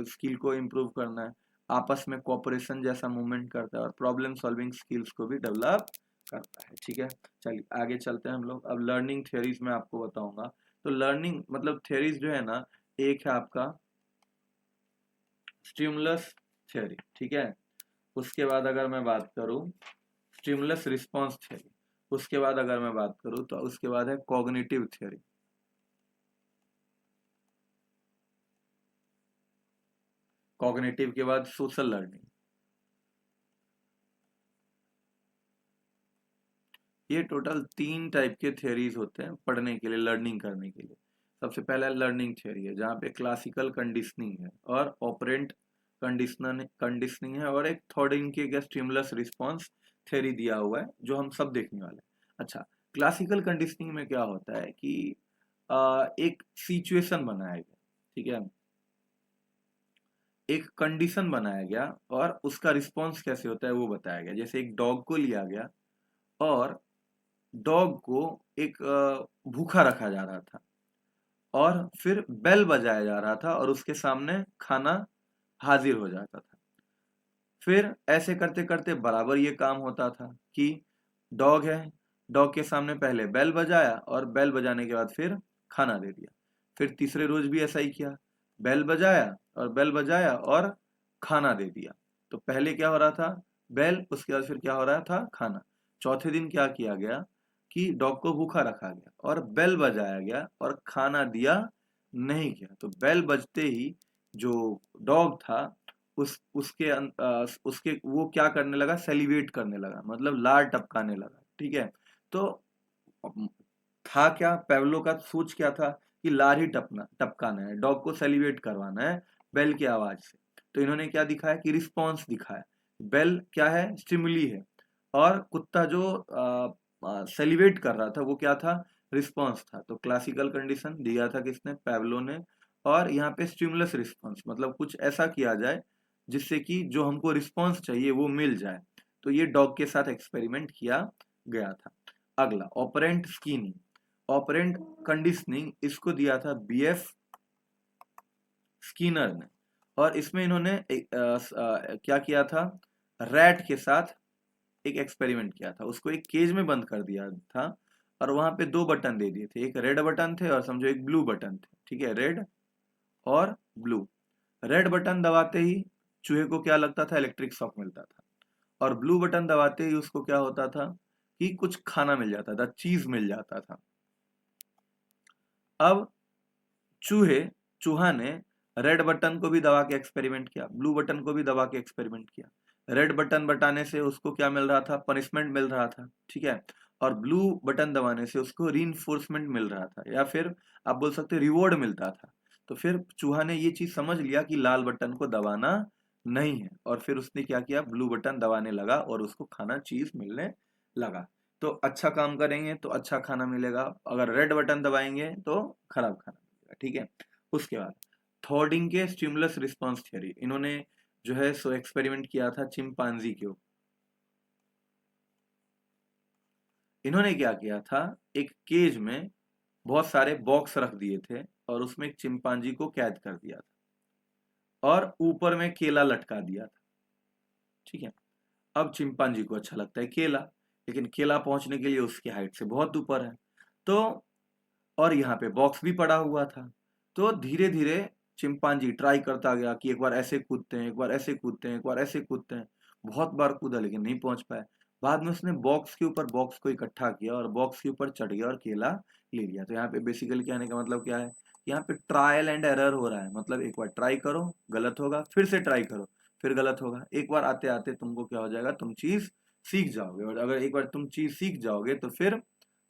स्किल को इम्प्रूव करना है, आपस में कोऑपरेशन जैसा मूवमेंट करता है, और प्रॉब्लम सॉल्विंग स्किल्स को भी डेवलप करता है। ठीक है, चलिए आगे चलते हैं हम लोग। अब लर्निंग थ्योरीज में आपको बताऊंगा। तो लर्निंग मतलब थ्योरीज जो है ना, एक है आपका स्टिमुलस थ्योरी, ठीक है। उसके बाद अगर मैं बात करूं स्टिमुलस रिस्पॉन्स थ्योरी, उसके बाद अगर मैं बात करूं तो उसके बाद है कॉग्निटिव थ्योरी। कॉग्निटिव के बाद सोशल लर्निंग। ये टोटल 3 टाइप के थ्योरीज होते हैं पढ़ने के लिए, लर्निंग करने के लिए। सबसे पहला लर्निंग थ्योरी है जहाँ पे क्लासिकल कंडीशनिंग है और ऑपरेंट कंडीशनिंग है, और एक थर्ड इनके क्या स्टिमुलस रिस्पॉन्स थ्योरी दिया हुआ है जो हम सब देखने वाले हैं। अच्छा, क्लासिकल कंडीशनिंग में क्या होता है कि एक सिचुएशन बनाया गया, ठीक है, एक कंडीशन बनाया गया और उसका रिस्पॉन्स कैसे होता है वो बताया गया। जैसे एक डॉग को लिया गया और डॉग को एक भूखा रखा जा रहा था, और फिर बेल बजाया जा रहा था और उसके सामने खाना हाजिर हो जाता था। फिर ऐसे करते करते बराबर ये काम होता था कि डॉग है, डॉग के सामने पहले बेल बजाया और बेल बजाने के बाद फिर खाना दे दिया। फिर तीसरे रोज भी ऐसा ही किया, बेल बजाया और बेल बजाया और खाना दे दिया। तो पहले क्या हो रहा था, बेल, उसके बाद फिर क्या हो रहा था, खाना। चौथे दिन क्या किया गया कि डॉग को भूखा रखा गया और बेल बजाया गया और खाना दिया नहीं गया। तो बेल बजते ही जो डॉग था उसके वो क्या करने लगा, सेलिब्रेट करने लगा, मतलब लार टपकाने लगा। ठीक है, तो था क्या, पेवलो का सोच क्या था कि लार ही टपकाना है, डॉग को सेलिब्रेट करवाना है बेल की आवाज से। तो इन्होंने क्या दिखाया कि रिस्पॉन्स दिखाया। बेल क्या है, स्टिमुली है, और कुत्ता जो सेलिब्रेट कर रहा था वो क्या था, रिस्पॉन्स था। तो क्लासिकल कंडीशन दिया था किसने, पेवलो ने। और यहाँ पे स्टिमुलस रिस्पॉन्स मतलब कुछ ऐसा किया जाए जिससे कि जो हमको रिस्पॉन्स चाहिए वो मिल जाए। तो ये डॉग के साथ एक्सपेरिमेंट किया गया था। अगला ऑपरेंट स्कीनिंग, ऑपरेंट कंडीशनिंग, इसको दिया था बीएफ स्कीनर ने। और इसमें इन्होंने क्या किया था, रैट के साथ एक एक्सपेरिमेंट किया था। उसको एक केज में बंद कर दिया था और वहां पे 2 बटन दे दिए थे, एक रेड बटन थे और समझो एक ब्लू बटन थे। ठीक है, रेड और ब्लू। रेड बटन दबाते ही चूहे को क्या लगता था, इलेक्ट्रिक शॉक मिलता था, और ब्लू बटन दबाते ही उसको क्या होता था कि कुछ खाना मिल जाता था, चीज मिल जाता था। अब चूहे चूहा ने रेड बटन को भी दबा के एक्सपेरिमेंट किया, ब्लू बटन को भी दबा के एक्सपेरिमेंट किया। रेड बटन बटाने से उसको क्या मिल रहा था, पनिशमेंट मिल रहा था, ठीक है, और ब्लू बटन दबाने से उसको रीइंफोर्समेंट मिल रहा था, या फिर आप बोल सकते रिवॉर्ड मिलता था। तो फिर चूहा ने ये चीज समझ लिया कि लाल बटन को दबाना नहीं है, और फिर उसने क्या किया, ब्लू बटन दबाने लगा और उसको खाना चीज मिलने लगा। तो अच्छा काम करेंगे तो अच्छा खाना मिलेगा, अगर रेड बटन दबाएंगे तो खराब खाना मिलेगा। ठीक है, उसके बाद थॉर्डिंग के स्टिमुलस रिस्पांस थ्योरी, इन्होंने जो है सो एक्सपेरिमेंट किया था चिंपांजी के ऊपर। इन्होंने क्या किया था, एक केज में बहुत सारे बॉक्स रख दिए थे और उसमें एक चिंपांजी को कैद कर दिया था और ऊपर में केला लटका दिया था। ठीक है, अब चिंपांजी को अच्छा लगता है केला, लेकिन केला पहुंचने के लिए उसकी हाइट से बहुत ऊपर है। तो और यहाँ पे बॉक्स भी पड़ा हुआ था। तो धीरे धीरे चिंपांजी ट्राई करता गया कि एक बार ऐसे कूदते हैं, एक बार ऐसे कूदते हैं, एक बार ऐसे कूदते हैं। बहुत बार कूदा लेकिन नहीं पहुंच पाया। बाद में उसने बॉक्स के ऊपर बॉक्स को इकट्ठा किया और बॉक्स के ऊपर चढ़ गया और केला ले लिया। तो यहाँ पे बेसिकली कहने का मतलब क्या है, यहाँ पे ट्रायल एंड एरर हो रहा है। मतलब एक बार ट्राई करो, गलत होगा, फिर से ट्राई करो, फिर गलत होगा। एक बार आते आते तुमको क्या हो जाएगा, तुम चीज सीख जाओगे, और अगर एक बार तुम चीज सीख जाओगे तो फिर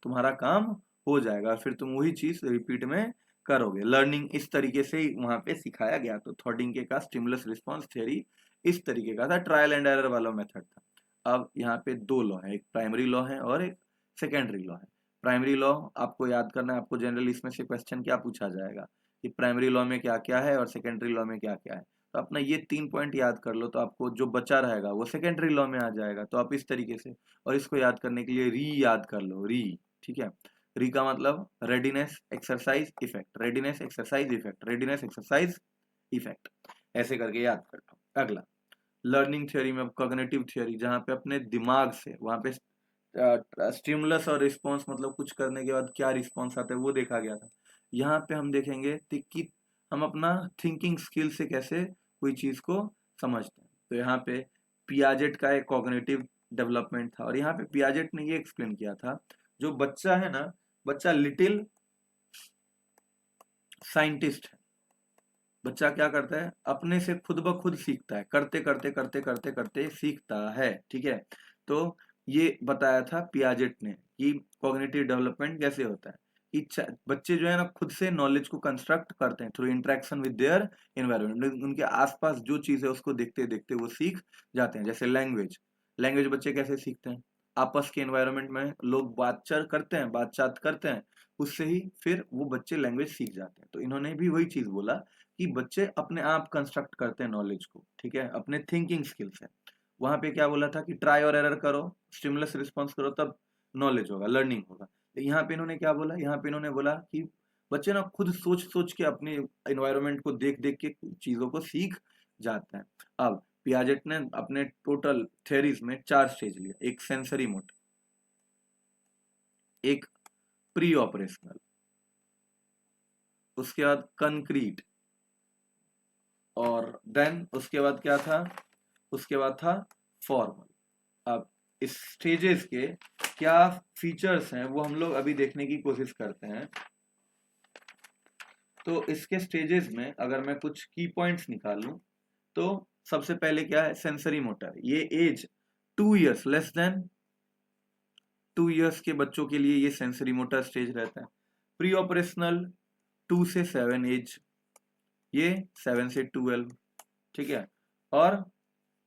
तुम्हारा काम हो जाएगा, फिर तुम वही चीज रिपीट में करोगे। लर्निंग इस तरीके से ही वहां पे सिखाया गया। तो थॉडिंके का स्टिमुलस रिस्पॉन्स थ्योरी इस तरीके का था, ट्रायल एंड एरर वाला मेथड था। अब यहाँ पे दो लॉ है, एक प्राइमरी लॉ है और एक सेकेंडरी लॉ है। प्राइमरी लॉ आपको याद करना है, आपको जनरली इसमें से क्वेश्चन क्या पूछा जाएगा कि प्राइमरी लॉ में क्या क्या है और सेकेंडरी लॉ में क्या क्या है। तो अपना ये 3 पॉइंट याद कर लो, तो आपको जो बचा रहेगा वो सेकेंडरी लॉ में आ जाएगा। तो आप इस तरीके से, और इसको याद करने के लिए री याद कर लो, री। ठीक है, री का मतलब readiness exercise effect, readiness exercise effect, readiness exercise effect, ऐसे करके याद कर लो। अगला लर्निंग थ्योरी में कॉग्निटिव थ्योरी, जहां पे अपने दिमाग से वहां पे स्टिमुलस और रिस्पॉन्स मतलब कुछ करने के बाद क्या रिस्पॉन्स आता है वो देखा गया था। यहाँ पे हम देखेंगे कि हम अपना थिंकिंग स्किल से कैसे कोई चीज को समझते हैं। तो यहाँ पे पियाजेट का एक कॉग्निटिव डेवलपमेंट था, और यहाँ पे पियाजेट ने ये एक्सप्लेन किया था, जो बच्चा है ना, बच्चा लिटिल साइंटिस्ट है। बच्चा क्या करता है, अपने से खुद ब खुद सीखता है, करते करते करते करते करते सीखता है। ठीक है, तो ये बताया था पियाजेट ने कि कॉग्निटिव डेवलपमेंट कैसे होता है कि बच्चे जो है ना खुद से नॉलेज को कंस्ट्रक्ट करते हैं through interaction with their environment. उनके आसपास जो चीज है उसको देखते देखते वो सीख जाते हैं। जैसे लैंग्वेज, लैंग्वेज बच्चे कैसे सीखते हैं, आपस के एनवायरनमेंट में लोग बातचीत करते हैं, उससे ही फिर वो बच्चे लैंग्वेज सीख जाते हैं। तो इन्होंने भी वही चीज बोला कि बच्चे अपने आप कंस्ट्रक्ट करते हैं नॉलेज को, ठीक है, अपने थिंकिंग स्किल से। वहां पे क्या बोला था कि ट्राई और एरर करो, स्टिमुलस रिस्पॉन्स करो, तब नॉलेज होगा, लर्निंग होगा। तो यहाँ पे इन्होंने क्या बोला, यहाँ पे इन्होंने बोला कि बच्चे ना खुद सोच सोच के अपने एनवायरनमेंट को देख देख के चीजों को सीख जाते हैं। अब पियाजेट ने अपने टोटल थ्योरीज में 4 स्टेज लिया, एक सेंसरी मोटर, एक प्री ऑपरेशनल, उसके बाद कंक्रीट, और देन उसके बाद क्या था, उसके बाद था फॉर्मल। अब इस स्टेजेस के क्या फीचर्स हैं वो हम लोग अभी देखने की कोशिश करते हैं। तो इसके स्टेजेस में अगर मैं कुछ की पॉइंट्स निकालूं, तो सबसे पहले क्या है, सेंसरी मोटर। ये age 2 years, less than 2 years के बच्चों के लिए ये सेंसरी मोटर स्टेज रहता है। प्री ऑपरेशनल 2 से 7 एज, ये 7 से 12, ठीक है, और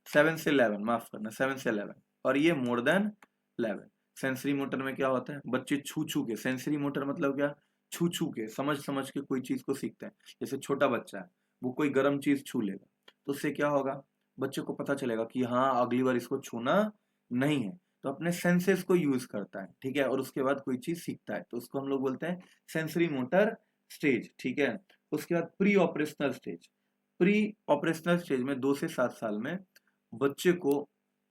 7 से 11, माफ करना, 7 से 11, और ये मोर देन 11। सेंसरी मोटर में क्या होता है, बच्चे छू छू के, सेंसरी मोटर मतलब क्या, छू छू के, समझ समझ के कोई चीज को सीखते हैं। जैसे छोटा बच्चा है, वो कोई गर्म चीज छू लेगा, तो उससे क्या होगा, बच्चे को पता चलेगा कि हाँ अगली बार इसको छूना नहीं है, तो अपने सेंसेस को यूज करता है, ठीक है, और उसके बाद कोई चीज सीखता है, तो उसको हम लोग बोलते हैं सेंसरी मोटर स्टेज, ठीक है। उसके बाद pre operational stage, pre operational stage में 2 से 7 साल में बच्चे को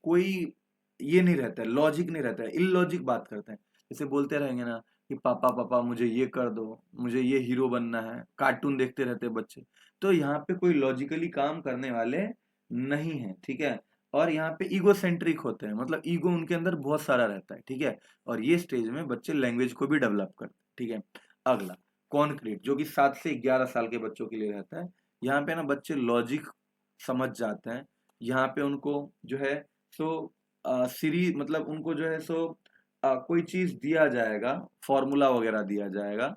कोई ये नहीं रहता है, लॉजिक नहीं रहता है, इलॉजिक बात करते हैं। जैसे बोलते रहेंगे ना कि पापा पापा मुझे ये कर दो, मुझे ये हीरो बनना है, कार्टून देखते रहते हैं बच्चे। तो यहाँ पे कोई लॉजिकली काम करने वाले नहीं है, ठीक है। और यहाँ पे ईगो सेंट्रिक होते हैं, मतलब ईगो उनके अंदर बहुत सारा रहता है, ठीक है। और ये स्टेज में बच्चे लैंग्वेज को भी डेवलप करते हैं, ठीक है। अगला कॉन्क्रीट, जो कि 7 से 11 साल के बच्चों के लिए रहता है। यहाँ पे ना बच्चे लॉजिक समझ जाते हैं। यहाँ पे उनको जो है सो सीरीज, मतलब उनको जो है सो कोई चीज दिया जाएगा, फॉर्मूला वगैरह दिया जाएगा,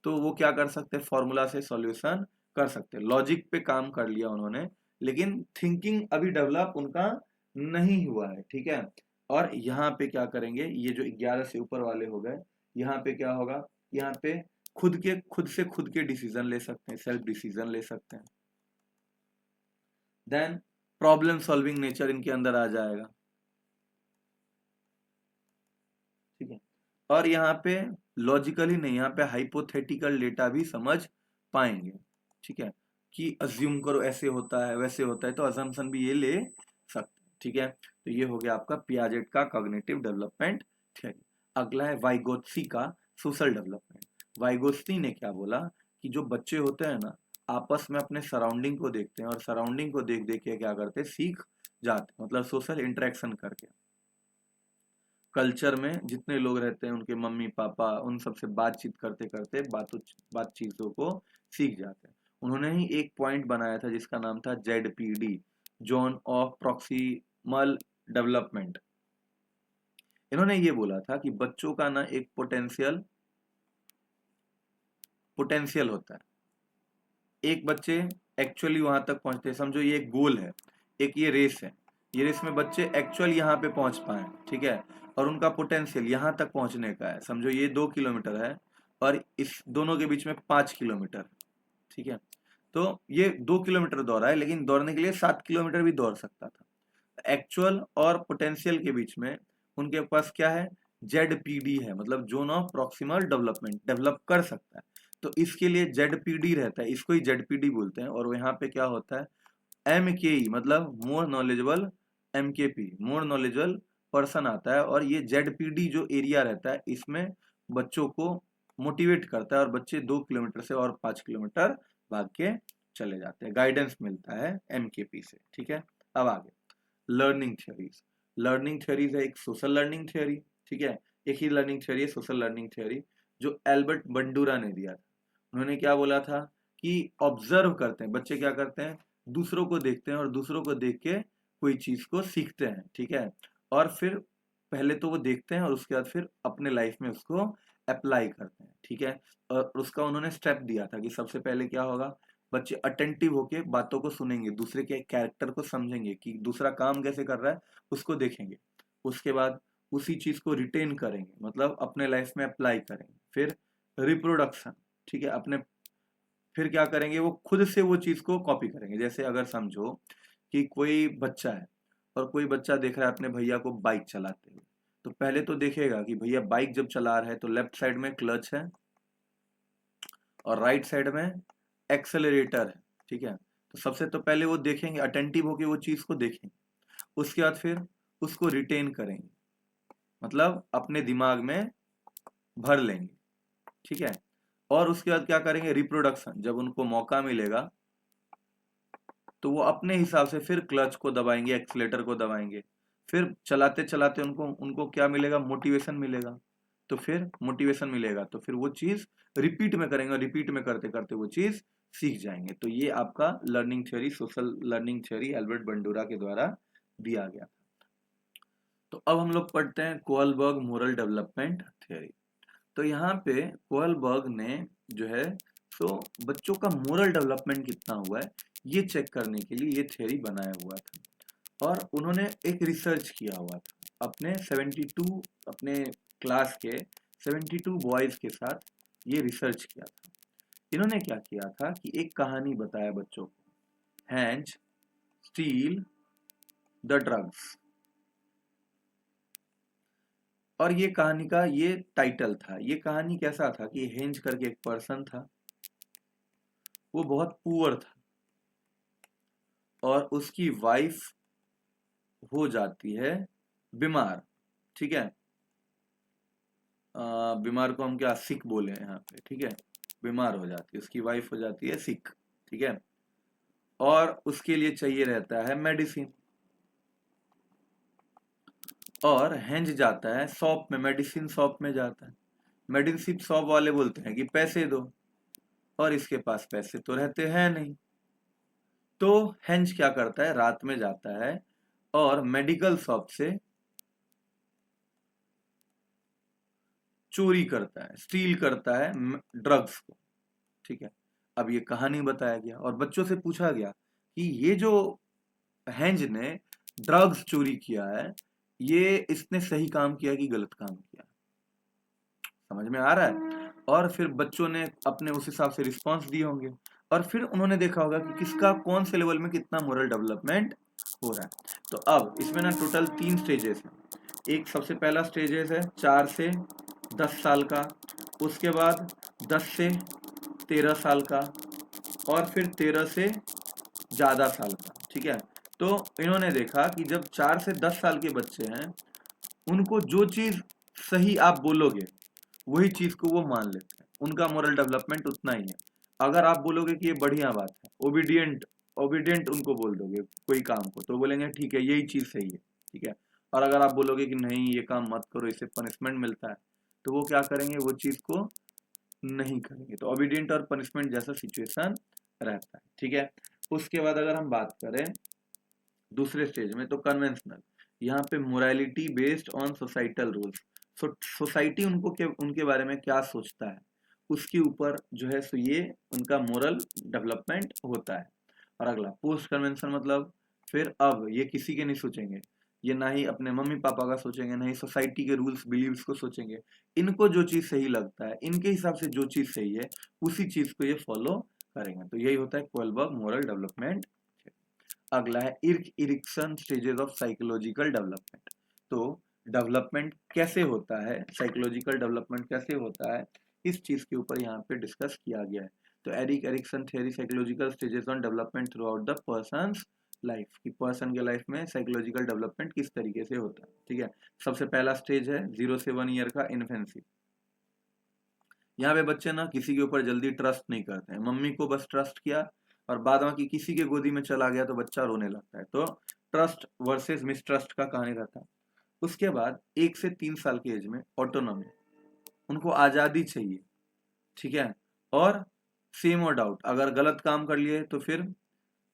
तो वो क्या कर सकते हैं, फॉर्मूला से सॉल्यूशन कर सकते हैं। लॉजिक पे काम कर लिया उन्होंने, लेकिन थिंकिंग अभी डेवलप उनका नहीं हुआ है, ठीक है। और यहाँ पे क्या करेंगे, ये जो 11 से ऊपर वाले हो गए, यहाँ पे क्या होगा, यहाँ पे खुद के डिसीजन ले सकते हैं, सेल्फ डिसीजन ले सकते हैं। देन प्रॉब्लम सॉल्विंग नेचर इनके अंदर आ जाएगा, ठीक है। और यहाँ पे लॉजिकली नहीं, यहाँ पे हाइपोथेटिकल डेटा भी समझ पाएंगे, ठीक है, कि अज्यूम करो ऐसे होता है वैसे होता है, तो अजम्पशन भी ये ले सकते हैं, ठीक है। तो ये हो गया आपका पियाजेट का कॉग्निटिव डेवलपमेंट थ्योरी। अगला है वाइगोत्स्की का सोशल डेवलपमेंट। वाइगोत्स्की ने क्या बोला कि जो बच्चे होते हैं ना, आपस में अपने सराउंडिंग को देखते हैं, और सराउंडिंग को देख देख के क्या करते हैं, सीख जाते हैं, मतलब सोशल इंटरेक्शन करके। कल्चर में जितने लोग रहते हैं, उनके मम्मी पापा, उन सबसे बातचीत करते करते बात चीजों को सीख जाते हैं। उन्होंने ही एक पॉइंट बनाया था जिसका नाम था ZPD, zone of proximal development. इन्होंने ये बोला था कि बच्चों का ना एक पोटेंशियल पोटेंशियल होता है। एक बच्चे एक्चुअली वहां तक पहुंचते हैं, समझो ये एक गोल है, एक ये रेस है, ये रेस में बच्चे एक्चुअल यहाँ पे पहुंच पाए, ठीक है, और उनका पोटेंशियल यहाँ तक पहुंचने का है, समझो ये 2 किलोमीटर है और इस दोनों के बीच में 5 किलोमीटर, ठीक है, तो ये 2 किलोमीटर दौड़ा है, लेकिन दौड़ने के लिए 7 किलोमीटर भी दौड़ सकता था। एक्चुअल और पोटेंशियल के बीच में उनके पास क्या है, ZPD है, मतलब zone of proximal development, develop कर सकता है। तो इसके लिए ZPD रहता है, इसको ही ZPD बोलते हैं। और यहाँ पे क्या होता है, MKE मतलब more knowledgeable, MKP more knowledgeable person आता है। और ये ZPD जो एरिया रहता है इसमें बच्चों को मोटिवेट करता है और बच्चे 2 किलोमीटर से और 5 किलोमीटर भाग के चले जाते हैं, गाइडेंस मिलता है MKP से, ठीक है। अब आगे लर्निंग थ्योरीज। लर्निंग थ्योरीज है एक सोशल लर्निंग थ्योरी, ठीक है, एक ही लर्निंग थ्योरी है सोशल लर्निंग थ्योरी, जो एल्बर्ट बंडूरा ने दिया था। उन्होंने क्या बोला था कि ऑब्जर्व करते हैं बच्चे, क्या करते हैं, दूसरों को देखते हैं और दूसरों को देख के कोई चीज को सीखते हैं, ठीक है, और फिर पहले तो वो देखते हैं और उसके बाद फिर अपने लाइफ में उसको अप्लाई करते हैं, ठीक है। और उसका उन्होंने स्टेप दिया था कि सबसे पहले क्या होगा, बच्चे अटेंटिव होके बातों को सुनेंगे, दूसरे के कैरेक्टर को समझेंगे कि दूसरा काम कैसे कर रहा है उसको देखेंगे, उसके बाद उसी चीज को रिटेन करेंगे, मतलब अपने लाइफ में अप्लाई करेंगे। फिर रिप्रोडक्शन, ठीक है, अपने फिर क्या करेंगे, वो खुद से वो चीज को कॉपी करेंगे। जैसे अगर समझो कि कोई बच्चा है और कोई बच्चा देख रहा है अपने भैया को बाइक चलाते हुए, तो पहले तो देखेगा कि भैया बाइक जब चला रहा है तो लेफ्ट साइड में क्लच है और राइट साइड में एक्सेलरेटर है, ठीक है। तो सबसे तो पहले वो देखेंगे, अटेंटिव होके वो चीज को देखेंगे, उसके बाद फिर उसको रिटेन करेंगे, मतलब अपने दिमाग में भर लेंगे, ठीक है। और उसके बाद क्या करेंगे, रिप्रोडक्शन, जब उनको मौका मिलेगा तो वो अपने हिसाब से फिर क्लच को दबाएंगे, एक्सीलेटर को दबाएंगे, फिर चलाते चलाते उनको उनको क्या मिलेगा, मोटिवेशन मिलेगा। तो फिर मोटिवेशन मिलेगा तो फिर वो चीज रिपीट में करेंगे और रिपीट में करते करते वो चीज सीख जाएंगे। तो ये आपका learning theory, social learning theory Albert Bandura के द्वारा दिया गया। तो अब हम लोग पढ़ते हैं कोहलबर्ग मोरल डेवलपमेंट थ्योरी। तो यहाँ पे कोहलबर्ग ने जो है तो बच्चों का मोरल डेवलपमेंट कितना हुआ है ये चेक करने के लिए ये थ्योरी बनाया हुआ था। और उन्होंने एक रिसर्च किया हुआ था अपने 72 अपने क्लास के 72 बॉयज के साथ, ये रिसर्च किया था। इन्होंने क्या किया था कि एक कहानी बताया बच्चों को, हैंज स्टील द ड्रग्स। और ये कहानी का ये टाइटल था। ये कहानी कैसा था कि हेंज करके एक पर्सन था, वो बहुत पुअर था और उसकी वाइफ हो जाती है बीमार, ठीक है। बीमार को हम क्या सिक बोले हैं यहाँ पे, ठीक है, बीमार हो जाती है, उसकी वाइफ हो जाती है सिक, ठीक है, और उसके लिए चाहिए रहता है मेडिसिन। और हेंज जाता है शॉप में, मेडिसिन शॉप में जाता है, मेडिसिन शॉप वाले बोलते हैं कि पैसे दो, और इसके पास पैसे तो रहते हैं नहीं। तो हेंज क्या करता है, रात में जाता है और मेडिकल शॉप से चोरी करता है, स्टील करता है ड्रग्स को, ठीक है। अब ये कहानी बताया गया और बच्चों से पूछा गया कि ये जो हेंज ने ड्रग्स चोरी किया है, ये इसने सही काम किया कि गलत काम किया, समझ में आ रहा है। और फिर बच्चों ने अपने उस हिसाब से रिस्पॉन्स दिए होंगे और फिर उन्होंने देखा होगा कि किसका कौन से लेवल में कितना मोरल डेवलपमेंट हो रहा है। तो अब इसमें ना टोटल 3 स्टेजेस हैं। एक सबसे पहला स्टेजेस है 4 से 10 साल का, उसके बाद 10 से 13 साल का, और फिर 13 से ज़्यादा साल का, ठीक है। तो इन्होंने देखा कि जब 4 से 10 साल के बच्चे हैं, उनको जो चीज़ सही आप बोलोगे वही चीज़ को वो मान लेते हैं, उनका मोरल डेवलपमेंट उतना ही है। अगर आप बोलोगे कि ये बढ़िया बात है, ओबीडियंट ओबीडियंट उनको बोल दोगे कोई काम को, तो बोलेंगे ठीक है यही चीज़ सही है, ठीक है। और अगर आप बोलोगे कि नहीं ये काम मत करो, इससे पनिशमेंट मिलता है, तो वो क्या करेंगे, वो चीज़ को नहीं करेंगे। तो ओबीडियंट और पनिशमेंट जैसा सिचुएशन रहता है, ठीक है। उसके बाद अगर हम बात करें दूसरे स्टेज में, तो कन्वेंशनल, यहाँ पे morality based on societal rules. Society उनको के उनके बारे में क्या सोचता है उसके ऊपर जो है सो ये उनका मोरल डेवलपमेंट होता है। और अगला पोस्ट कन्वेंशन मतलब फिर अब ये किसी के नहीं सोचेंगे, ये ना ही अपने मम्मी पापा का सोचेंगे, ना ही सोसाइटी के रूल्स बिलीव्स को सोचेंगे। इनको जो चीज सही लगता है, इनके हिसाब से जो चीज सही है, उसी चीज को ये फॉलो करेंगे। तो यही होता है कोलबर्ग मोरल डेवलपमेंट। अगला है Erik Erikson stages of psychological development. तो डेवलपमेंट कैसे होता है, साइकोलॉजिकल डेवलपमेंट कैसे होता है, इस चीज के ऊपर यहाँ पे डिस्कस किया गया है। तो Erik Erikson theory psychological stages on development through out the persons life, कि पर्सन के लाइफ में साइकोलॉजिकल डेवलपमेंट किस तरीके से होता है। ठीक है, सबसे पहला स्टेज है 0 से 1 ईयर का इन्फेंसी। यहाँ पे बच्चे ना किसी के ऊपर जल्दी ट्रस्ट नहीं करते हैं, मम्मी को बस ट्रस्ट किया और बाद में किसी के गोदी में चला गया तो बच्चा रोने लगता है। तो ट्रस्ट वर्सेस मिसट्रस्ट का कहानी रहता है। उसके बाद 1 से 3 साल की एज में ऑटोनॉमी, उनको आजादी चाहिए। ठीक है, और सेम और डाउट, अगर गलत काम कर लिए तो फिर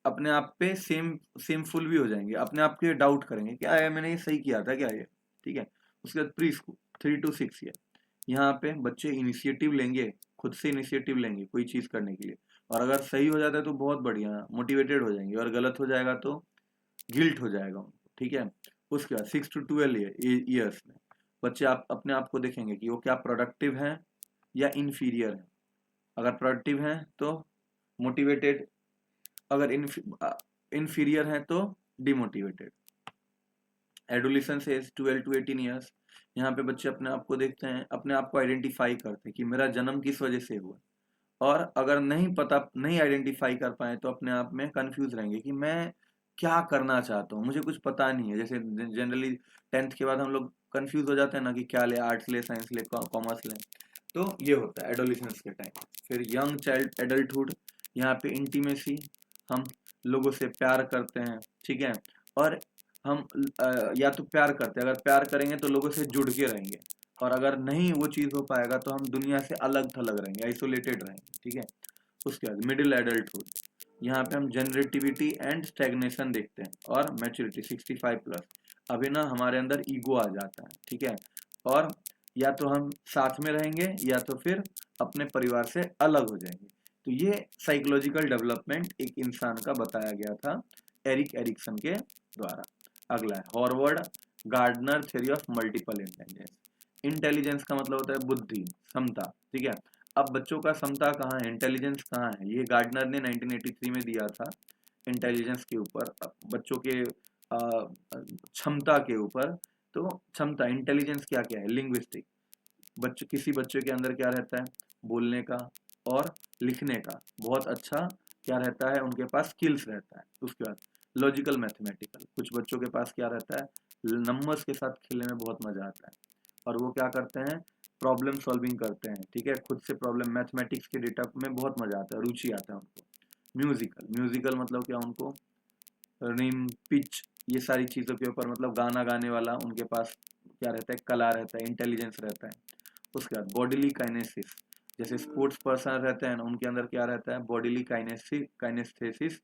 अपने आप पे सेमफुल भी हो जाएंगे, अपने आप के डाउट करेंगे क्या है, मैंने ये सही किया था क्या ये। ठीक है, उसके बाद प्री स्कूल 3 to 6 ईयर, यहाँ पे बच्चे इनिशिएटिव लेंगे, खुद से इनिशिएटिव लेंगे कोई चीज करने के लिए, और अगर सही हो जाता है तो बहुत बढ़िया मोटिवेटेड हो जाएंगे, और गलत हो जाएगा तो गिल्ट हो जाएगा उनको। ठीक है, उसके बाद 6 to 12 ईयर्स में बच्चे आप अपने आप को देखेंगे कि वो क्या प्रोडक्टिव हैं या इन्फीरियर हैं। अगर प्रोडक्टिव हैं तो मोटिवेटेड, अगर इन्फीरियर हैं तो demotivated. Adolescence age 12 to 18 years, यहाँ पे बच्चे अपने आप को देखते हैं, अपने आप को आइडेंटिफाई करते हैं कि मेरा जन्म किस वजह से हुआ। और अगर नहीं आइडेंटिफाई कर पाए तो अपने आप में कंफ्यूज रहेंगे कि मैं क्या करना चाहता हूँ, मुझे कुछ पता नहीं है। जैसे जनरली 10th के बाद हम लोग कंफ्यूज हो जाते हैं ना कि क्या ले, आर्ट्स ले, साइंस ले, कॉमर्स ले। तो ये होता है एडोलिसेंस के टाइम। फिर यंग चाइल्ड एडल्टहुड, यहाँ पे इंटीमेसी, हम लोगों से प्यार करते हैं। ठीक है, और हम या तो प्यार करते हैं, अगर प्यार करेंगे तो लोगों से जुड़ के रहेंगे, और अगर नहीं वो चीज हो पाएगा तो हम दुनिया से अलग थलग रहेंगे, आइसोलेटेड रहेंगे। ठीक है, उसके बाद मिडिल एडल्टहुड, यहाँ पे हम जनरेटिविटी एंड स्टैग्नेशन देखते हैं, और मैच्योरिटी 65+, अभी ना हमारे अंदर ईगो आ जाता है। ठीक है, और या तो हम साथ में रहेंगे या तो फिर अपने परिवार से अलग हो जाएंगे। तो ये साइकोलॉजिकल डेवलपमेंट एक इंसान का बताया गया था एरिक एरिक्सन के द्वारा। अगला है Howard Gardner theory of multiple intelligence. Intelligence का मतलब होता है बुद्धि, क्षमता। ठीक है, अब बच्चों का क्षमता कहाँ है, इंटेलिजेंस कहाँ है, ये गार्डनर ने 1983 में दिया था इंटेलिजेंस के ऊपर, बच्चों के क्षमता के ऊपर। तो क्षमता, इंटेलिजेंस क्या क्या है, लिंग्विस्टिक, बच्चे किसी बच्चे के अंदर क्या रहता है, बोलने का और लिखने का बहुत अच्छा क्या रहता है, उनके पास स्किल्स रहता है। उसके बाद लॉजिकल मैथमेटिकल, कुछ बच्चों के पास क्या रहता है, नंबर्स के साथ खेलने में बहुत मजा आता है, और वो क्या करते हैं, प्रॉब्लम सॉल्विंग करते हैं। ठीक है, खुद से प्रॉब्लम, मैथमेटिक्स के डेटा में बहुत मजा आता है, रुचि आता है उनको। म्यूजिकल, म्यूजिकल मतलब क्या, उनको रिम, पिच, ये सारी चीज़ों के ऊपर, मतलब गाना गाने वाला उनके पास क्या रहता है, कला रहता है, इंटेलिजेंस रहता है। उसके बाद बॉडीली काइनेसिस, जैसे स्पोर्ट्स पर्सन रहते हैं ना, उनके अंदर क्या रहता है, बॉडीली काइनेस्थेसिस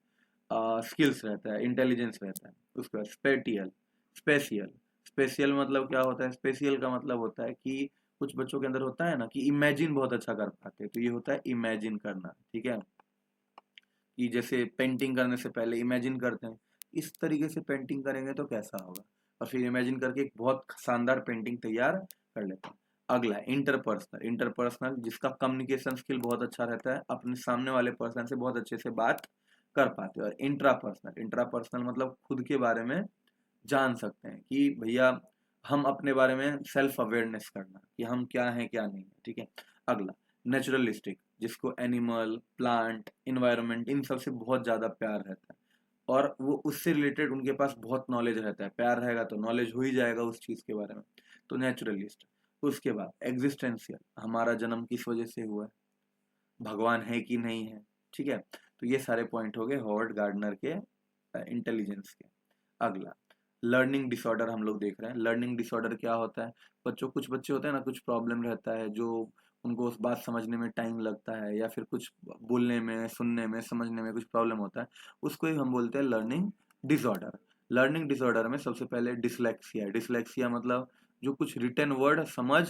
स्किल्स रहता है, इंटेलिजेंस रहता है। उसके बाद स्पेशियल, स्पेशियल मतलब क्या होता है, स्पेशियल का मतलब होता है कि कुछ बच्चों के अंदर होता है ना कि इमेजिन बहुत अच्छा कर पाते हैं, तो ये होता है इमेजिन करना। ठीक है, कि जैसे पेंटिंग करने से पहले इमेजिन करते हैं, इस तरीके से पेंटिंग करेंगे तो कैसा होगा, और फिर इमेजिन करके एक बहुत शानदार पेंटिंग तैयार कर लेते हैं। अगला है इंटरपर्सनल, इंटरपर्सनल जिसका कम्युनिकेशन स्किल बहुत अच्छा रहता है, अपने सामने वाले पर्सन से बहुत अच्छे से बात कर पाते हैं। और इंट्रापर्सनल, इंट्रापर्सनल मतलब खुद के बारे में जान सकते हैं कि भैया हम अपने बारे में सेल्फ अवेयरनेस करना कि हम क्या हैं क्या नहीं है। ठीक है, अगला नेचुरलिस्टिक, जिसको एनिमल, प्लांट, इन्वायरमेंट, इन सब से बहुत ज्यादा प्यार रहता है, और वो उससे रिलेटेड उनके पास बहुत नॉलेज रहता है, प्यार रहेगा तो नॉलेज हो ही जाएगा उस चीज के बारे में। तो नेचुरलिस्ट। उसके बाद एग्जिस्टेंशियल, हमारा जन्म किस वजह से हुआ है, भगवान है कि नहीं है। ठीक है, तो ये सारे पॉइंट हो गए हॉवर्ड गार्डनर के इंटेलिजेंस के। अगला लर्निंग डिसऑर्डर हम लोग देख रहे हैं। लर्निंग डिसऑर्डर क्या होता है, कुछ बच्चे होते हैं ना, कुछ प्रॉब्लम रहता है, जो उनको उस बात समझने में टाइम लगता है, या फिर कुछ बोलने में, सुनने में, समझने में कुछ प्रॉब्लम होता है, उसको ही हम बोलते हैं लर्निंग डिसऑर्डर। लर्निंग डिसऑर्डर में सबसे पहले डिसलेक्सिया है। डिसलेक्सिया मतलब जो कुछ रिटन वर्ड समझ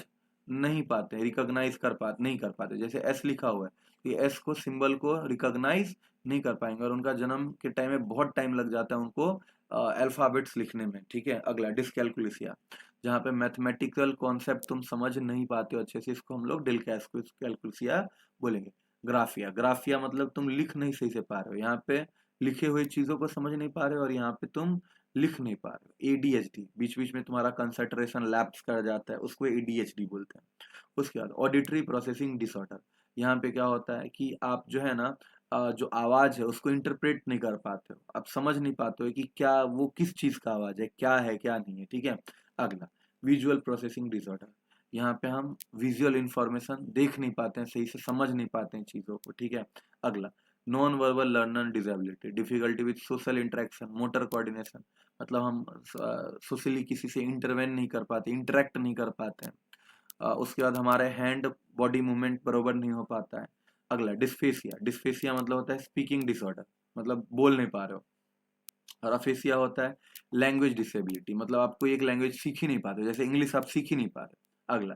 नहीं पाते, रिकॉग्नाइज कर पाते नहीं कर पाते। जैसे एस लिखा हुआ है, ये एस को सिंबल को रिकॉग्नाइज नहीं कर पाएंगे, और उनका जन्म के टाइम में बहुत टाइम लग जाता है उनको अल्फाबेट्स लिखने में। ठीक है, अगला डिसकैलकुलेसिया, जहाँ पे मैथमेटिकल कॉन्सेप्ट तुम समझ नहीं पाते हो अच्छे से, इसको हम लोग डिसकैलकुलेसिया बोलेंगे। ग्राफिया, ग्राफिया मतलब तुम लिख नहीं सही से पा रहे हो, यहाँ पे लिखे हुए चीजों को समझ नहीं पा रहे हो, और यहाँ पे तुम लिख नहीं पा रहे हो। एडीएचडी, बीच बीच में तुम्हारा कंसंट्रेशन लैप्स कर जाता है, उसको एडीएचडी बोलते हैं। उसके बाद ऑडिटरी प्रोसेसिंग डिसऑर्डर, यहाँ पे क्या होता है कि आप जो है ना जो आवाज है उसको इंटरप्रेट नहीं कर पाते हो, आप समझ नहीं पाते हो कि क्या वो किस चीज का आवाज है क्या नहीं है। ठीक है, अगला विजुअल प्रोसेसिंग डिसऑर्डर, यहाँ पे हम विजुअल इंफॉर्मेशन देख नहीं पाते हैं सही से, समझ नहीं पाते हैं चीजों को। ठीक है, अगला non verbal learner disability, difficulty with social interaction, motor coordination, मतलब हम सोशली किसी से इंटरवेन नहीं कर पाते, इंटरेक्ट नहीं कर पाते हैं। उसके बाद हमारे हैंड बॉडी मूवमेंट बरोबर नहीं हो पाता है। अगला डिस्फेसिया, डिस्फेसिया मतलब होता है स्पीकिंग डिसऑर्डर, मतलब बोल नहीं पा रहे हो। और अफेसिया होता है लैंग्वेज डिसेबिलिटी, मतलब आप कोई एक लैंग्वेज सीख ही नहीं पाते, जैसे इंग्लिश आप सीख ही नहीं पा रहे। अगला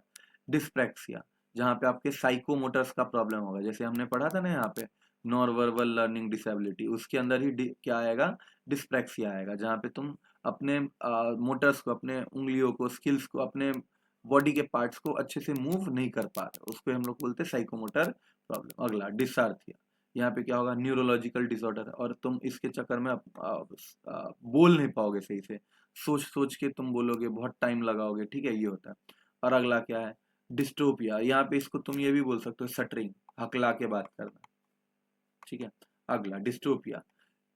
डिस्प्रैक्सिया, जहाँ पे आपके साइकोमोटर्स का प्रॉब्लम होगा, जैसे हमने पढ़ा था ना यहाँ पे नॉन वर्बल लर्निंग डिसेबिलिटी, उसके अंदर ही क्या आएगा, डिस्प्रैक्सिया आएगा, जहाँ पे तुम अपने मोटर्स को, अपने उंगलियों को, स्किल्स को, अपने बॉडी के पार्ट्स को अच्छे से मूव नहीं कर पा रहे, उसको हम लोग बोलते हैं साइकोमोटर प्रॉब्लम। अगला डिसार्थिया, यहाँ पे क्या होगा, न्यूरोलॉजिकल डिसऑर्डर, और तुम इसके चक्कर में बोल नहीं पाओगे सही से, सोच सोच के तुम बोलोगे, बहुत टाइम लगाओगे। ठीक है, ये होता है। और अगला क्या है, डिस्टोपिया, यहाँ पे इसको तुम ये भी बोल सकते हो सटरिंग, हकला के बात करना। ठीक है, अगला डिस्टोपिया,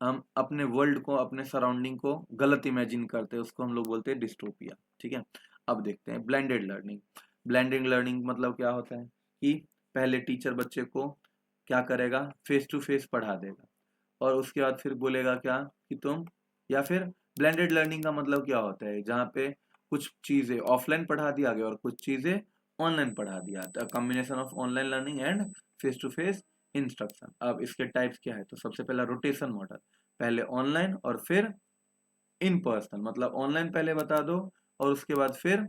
हम अपने वर्ल्ड को, अपने सराउंडिंग को गलत इमेजिन करते हैं, उसको हम लोग बोलते हैं डिस्टोपिया। ठीक है, अब देखते हैं ब्लेंडेड लर्निंग। ब्लेंडेड लर्निंग मतलब क्या होता है कि पहले टीचर बच्चे को क्या करेगा, फेस टू फेस पढ़ा देगा, और उसके बाद फिर बोलेगा क्या कि तुम, या फिर ब्लेंडेड लर्निंग का मतलब क्या होता है, जहाँ पे कुछ चीजें ऑफलाइन पढ़ा दिया गया और कुछ चीजें ऑनलाइन पढ़ा दिया, combination of online learning and face to face instruction. अब इसके टाइप्स क्या है, तो सबसे पहला रोटेशन मॉडल, पहले ऑनलाइन और फिर इन पर्सन, मतलब ऑनलाइन पहले बता दो और उसके बाद फिर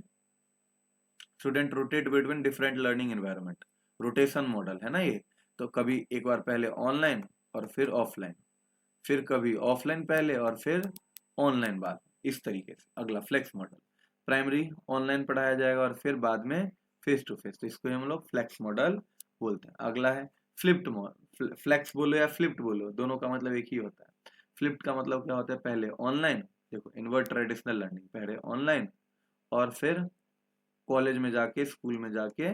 student rotate between different learning environment, rotation model है ना ये। तो कभी एक बार पहले ऑनलाइन और फिर ऑफलाइन, फिर कभी ऑफलाइन पहले और फिर ऑनलाइन बाद, इस तरीके से। अगला फ्लेक्स मॉडल, प्राइमरी ऑनलाइन पढ़ाया जाएगा और फिर बाद में फेस टू फेस, तो इसको हम लोग फ्लेक्स मॉडल बोलते हैं। अगला है फ्लिप्ड मॉडल, फ्लेक्स बोलो या फ्लिप्ड बोलो, दोनों का मतलब एक ही होता है। फ्लिप्ड का मतलब क्या होता है, पहले ऑनलाइन, देखो इनवर्ट ट्रेडिशनल लर्निंग, पहले ऑनलाइन और फिर कॉलेज में जाके, स्कूल में जाके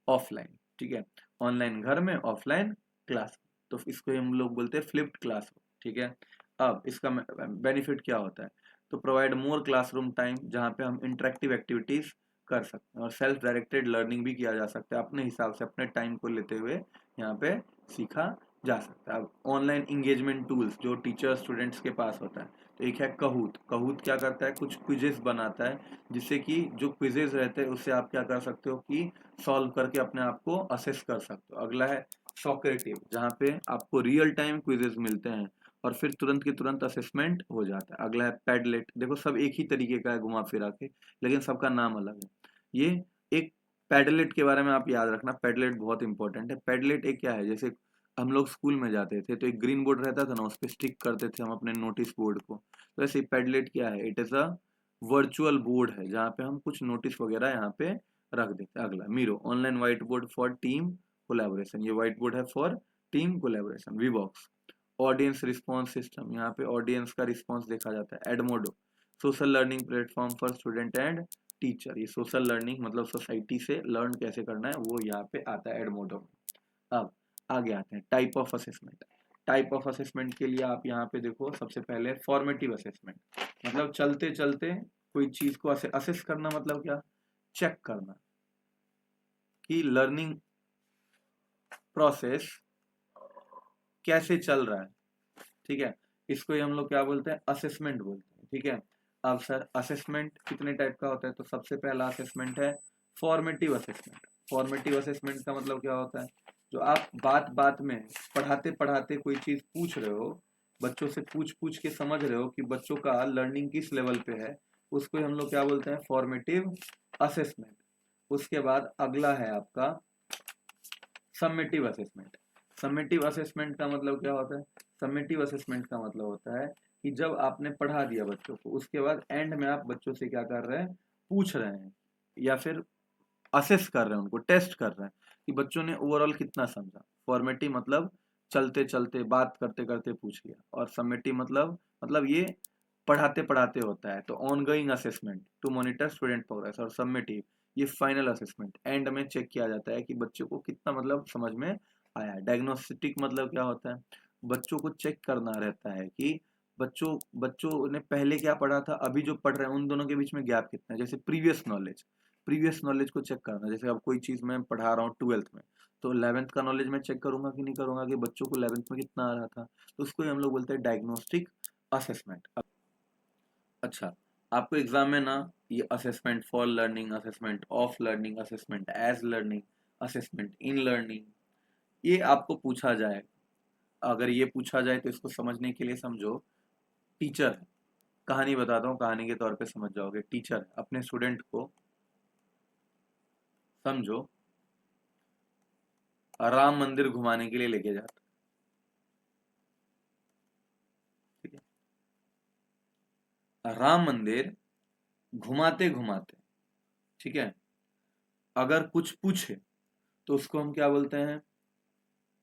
ऑफलाइन। ठीक है, ऑनलाइन घर में, ऑफलाइन क्लास, तो इसको हम लोग बोलते हैं फ्लिप्ड क्लास। ठीक है, अब इसका बेनिफिट क्या होता है, तो प्रोवाइड मोर क्लासरूम टाइम, जहाँ पे हम इंटरेक्टिव एक्टिविटीज कर सकते हैं, और सेल्फ डायरेक्टेड लर्निंग भी किया जा सकता है, अपने हिसाब से अपने टाइम को लेते हुए यहाँ पे सीखा जा सकता है। अब ऑनलाइन इंगेजमेंट टूल्स जो टीचर स्टूडेंट्स के पास होता है, तो एक है कहूत, कहूत क्या करता है, कुछ क्विजेस बनाता है, जिससे कि जो क्विजेस रहते हैं उससे आप क्या कर सकते हो कि सॉल्व करके अपने आप को असेस कर सकते हो। अगला है सॉक्रेटिव, जहाँ पे आपको रियल टाइम क्विजेस मिलते हैं और फिर तुरंत के तुरंत असेसमेंट हो जाता है। अगला है पैडलेट, देखो सब एक ही तरीके का है घुमा फिरा के, लेकिन सबका नाम अलग है। ये एक पैडलेट के बारे में आप याद रखना, पैडलेट बहुत इंपॉर्टेंट है। पैडलेट एक क्या है, जैसे हम लोग स्कूल में जाते थे तो एक ग्रीन बोर्ड रहता था ना, उस पर स्टिक करते थे हम अपने नोटिस बोर्ड को, तो ऐसे पैडलेट क्या है, it is a virtual board है, जहाँ पे हम कुछ नोटिस वगैरह यहाँ पे रख देते हैं। अगला Miro, online white board for team collaboration, ये व्हाइट बोर्ड है for team collaboration. Vbox, audience response system, यहाँ पे ऑडियंस का रिस्पॉन्स देखा जाता है। Edmodo, social learning platform for student and teacher, ये सोशल लर्निंग मतलब सोसाइटी से लर्न कैसे करना है वो यहाँ पे आता है एडमोडो में। अब आगे आते हैं type of assessment. Type of assessment के लिए आप यहाँ पे देखो, सबसे पहले फॉर्मेटिव असेसमेंट, मतलब चलते चलते कोई चीज को असेस करना, मतलब क्या, चेक करना कि लर्निंग प्रोसेस कैसे चल रहा है। ठीक है, इसको ही हम लोग क्या बोलते हैं, असेसमेंट बोलते हैं। ठीक है, अब सर असेसमेंट कितने टाइप का होता है, तो सबसे पहला असेसमेंट है फॉर्मेटिव असेसमेंट। फॉर्मेटिव असेसमेंट का मतलब क्या होता है, जो आप बात बात में, पढ़ाते पढ़ाते कोई चीज पूछ रहे हो, बच्चों से पूछ पूछ के समझ रहे हो कि बच्चों का लर्निंग किस लेवल पे है, उसको हम लोग क्या बोलते हैं, फॉर्मेटिव असेसमेंट। उसके बाद अगला है आपका समेटिव असेसमेंट। समेटिव असेसमेंट का मतलब क्या होता है? समेटिव असेसमेंट का मतलब होता है कि जब आपने पढ़ा दिया बच्चों को, उसके बाद एंड में आप बच्चों से क्या कर रहे हैं, पूछ रहे हैं या फिर असेस कर रहे हैं, उनको टेस्ट कर रहे हैं कि बच्चों ने ओवरऑल कितना समझा। फॉर्मेटिव मतलब चलते चलते बात करते करते पूछ लिया, और समेटिव मतलब ये पढ़ाते पढ़ाते होता है। तो ongoing assessment to monitor student progress, और समेटिव ये फाइनल असेसमेंट, एंड में चेक किया जाता है कि बच्चों को कितना मतलब समझ में आया है। डायग्नोस्टिक मतलब क्या होता है? बच्चों को चेक करना रहता है कि बच्चों बच्चों ने पहले क्या पढ़ा था, अभी जो पढ़ रहे हैं उन दोनों के बीच में गैप कितना है। जैसे प्रीवियस नॉलेज को चेक करना। जैसे अब कोई चीज मैं पढ़ा रहा हूँ 12th में, तो 11th का नॉलेज मैं चेक करूंगा कि नहीं करूंगा कि बच्चों को 11th में कितना आ रहा था। तो उसको ही हम लोग बोलते हैं डायग्नोस्टिक असेसमेंट। अच्छा, आपको एग्जाम में ना ये assessment for learning, assessment of learning, assessment as learning, assessment in learning, ये आपको पूछा जाए। अगर ये पूछा जाए तो इसको समझने के लिए समझो, टीचर है, कहानी बताता हूँ, कहानी के तौर पे समझ जाओगे। टीचर अपने स्टूडेंट को, समझो, राम मंदिर घुमाने के लिए लेके जाता, ठीक है। राम मंदिर घुमाते घुमाते, ठीक है, अगर कुछ पूछे तो उसको हम क्या बोलते हैं?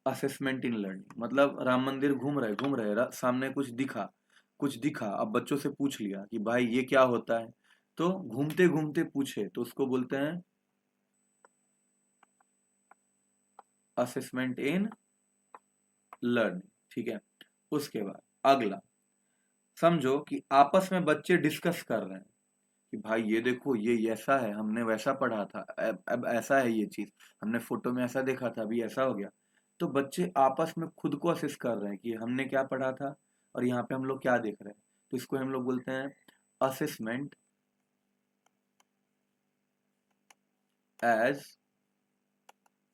Assessment in learning. मतलब राम मंदिर घूम रहे सामने कुछ दिखा, अब बच्चों से पूछ लिया कि भाई ये क्या होता है, तो घूमते घूमते पूछे तो उसको बोलते हैं असेसमेंट इन लर्निंग, ठीक है। उसके बाद अगला, समझो कि आपस में बच्चे डिस्कस कर रहे हैं कि भाई ये देखो ये ऐसा है, हमने वैसा पढ़ा था, अब ऐसा है ये चीज, हमने फोटो में ऐसा देखा था, अभी ऐसा हो गया। तो बच्चे आपस में खुद को असेस कर रहे हैं कि हमने क्या पढ़ा था और यहाँ पे हम लोग क्या देख रहे हैं। तो इसको हम लोग बोलते हैं असेसमेंट एज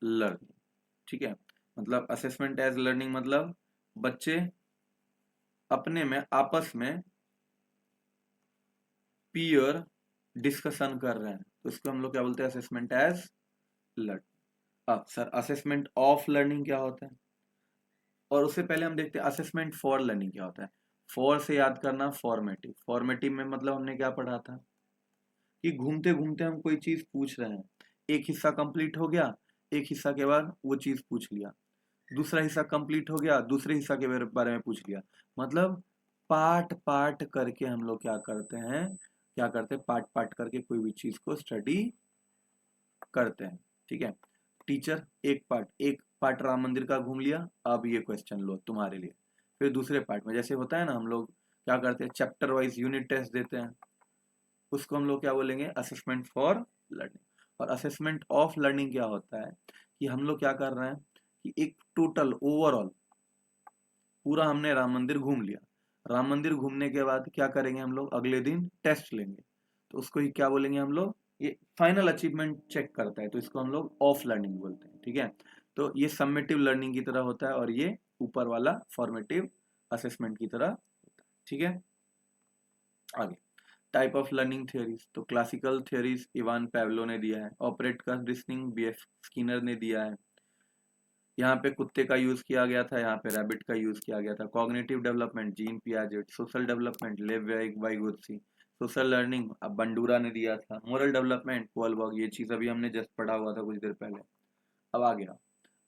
लर्निंग, ठीक है। मतलब असेसमेंट एज लर्निंग मतलब बच्चे अपने में आपस में पीयर डिस्कशन कर रहे हैं, तो इसको हम लोग क्या बोलते हैं? Assessment as learning. अब सर असेसमेंट ऑफ लर्निंग क्या होता है? और उससे पहले हम देखते हैं असेसमेंट फॉर लर्निंग क्या होता है। फॉर से याद करना फॉर्मेटिव, फॉर्मेटिव में मतलब हमने क्या पढ़ा था कि घूमते घूमते हम कोई चीज पूछ रहे हैं, एक हिस्सा कंप्लीट हो गया, एक हिस्सा के बाद वो चीज पूछ लिया, दूसरा हिस्सा कंप्लीट हो गया, दूसरे हिस्सा के बारे में पूछ लिया। मतलब पार्ट पार्ट करके हम लोग क्या करते हैं, पार्ट पार्ट करके कोई भी चीज को स्टडी करते हैं, ठीक है। टीचर एक पार्ट राम मंदिर का घूम लिया, अब ये क्वेश्चन लो तुम्हारे लिए। फिर दूसरे पार्ट में जैसे होता है ना, हम लोग क्या करते हैं, चैप्टर वाइज यूनिट टेस्ट देते हैं, उसको हम लोग क्या बोलेंगे? Assessment for learning. और असेसमेंट ऑफ लर्निंग क्या होता है कि हम लोग क्या कर रहे हैं कि एक टोटल ओवरऑल पूरा हमने राम मंदिर घूम लिया, राम मंदिर घूमने के बाद क्या करेंगे हम लोग? अगले दिन टेस्ट लेंगे, तो उसको ही क्या बोलेंगे हम लोग? ये फाइनल अचीवमेंट चेक करता है, तो इसको हम लोग ऑफ लर्निंग बोलते हैं, ठीक है। तो ये समेटिव लर्निंग की तरह होता है और ये ऊपर वाला फॉर्मेटिव असेसमेंट की तरह होता है, ठीक है। आगे, टाइप ऑफ लर्निंग थ्योरीज, तो क्लासिकल थ्योरीज इवान पैवलो ने दिया है, ऑपरेट का रिजनिंग बीएफ स्किनर ने दिया है। यहाँ पे कुत्ते का यूज किया गया था, यहाँ पे रैबिट का यूज किया गया था। Cognitive development gene Piaget, social development लेव वाइगोत्सी, सोशल लर्निंग अब बंडूरा ने दिया था, मोरल डेवलपमेंट कोलबर्ग, ये चीज अभी हमने जस्ट पढ़ा हुआ था कुछ देर पहले। अब आ गया,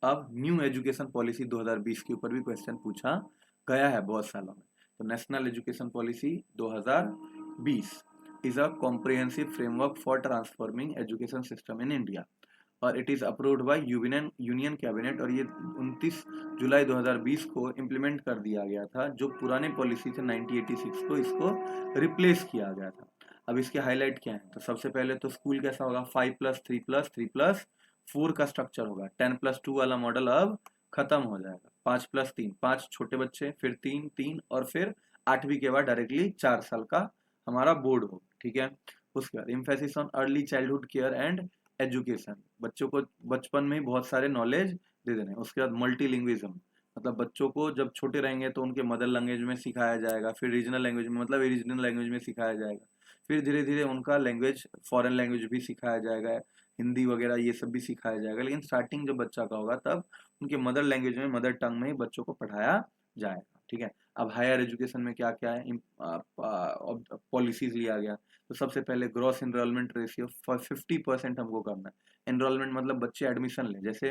अब न्यू एजुकेशन पॉलिसी 2020 के ऊपर भी क्वेश्चन पूछा गया है बहुत सालों में। तो national education policy 2020 is a comprehensive framework for transforming education system in India, और it is approved by union cabinet. और ये 29 जुलाई 2020 को इम्प्लीमेंट कर दिया गया था। जो पुराने पॉलिसी थे 1986 को, इसको रिप्लेस किया गया था। अब इसके हाईलाइट क्या है? तो सबसे पहले तो स्कूल कैसा होगा? 5+3+3+4 का स्ट्रक्चर होगा। 10+2 वाला मॉडल अब खत्म हो जाएगा। 5+3, 5 छोटे बच्चे, फिर 3 3, और फिर 8वीं के बाद डायरेक्टली 4 साल का हमारा बोर्ड होगा, ठीक है। उसके बाद emphasis on early childhood care and education, बच्चों को बचपन में ही बहुत सारे नॉलेज दे देने। उसके बाद मल्टीलिंग्विज्म, मतलब बच्चों को जब छोटे रहेंगे तो उनके मदर लैंग्वेज में सिखाया जाएगा, फिर रीजनल लैंग्वेज में, मतलब रीजनल लैंग्वेज में सिखाया जाएगा, फिर धीरे धीरे उनका लैंग्वेज, फॉरेन लैंग्वेज भी सिखाया जाएगा, हिंदी वगैरह ये सब भी सिखाया जाएगा। लेकिन स्टार्टिंग जब बच्चा का होगा तब उनके मदर लैंग्वेज में, मदर टंग में ही बच्चों को पढ़ाया जाएगा। ठीक है। अब हायर एजुकेशन में क्या क्या है, पॉलिसीज लिया गया। तो सबसे पहले ग्रॉस एनरोलमेंट रेशियो 50% हमको करना है। एनरोलमेंट मतलब बच्चे एडमिशन ले, जैसे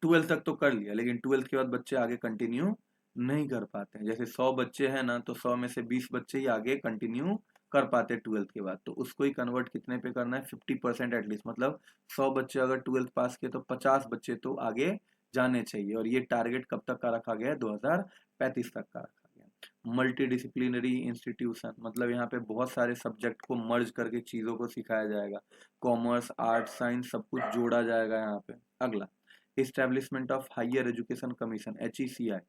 12th तक तो कर लिया, लेकिन 12th के बाद बच्चे आगे कंटिन्यू नहीं कर पाते हैं। जैसे 100 बच्चे हैं ना, तो 100 में से 20 बच्चे ही आगे कंटिन्यू कर पाते 12th के बाद, तो उसको ही कन्वर्ट कितने पे करना है, 50% एटलीस्ट। मतलब 100 बच्चे अगर 12th पास किए तो 50 बच्चे तो आगे जाने चाहिए। और ये टारगेट कब तक का रखा गया है, 2035 तक का रखा गया है। मल्टी डिसिप्लिनरी इंस्टीट्यूशन, मतलब यहाँ पे बहुत सारे सब्जेक्ट को मर्ज करके चीजों को सिखाया जाएगा। कॉमर्स, आर्ट, साइंस सब कुछ जोड़ा जाएगा यहाँ पे। अगला, establishment of higher education commission, HECI।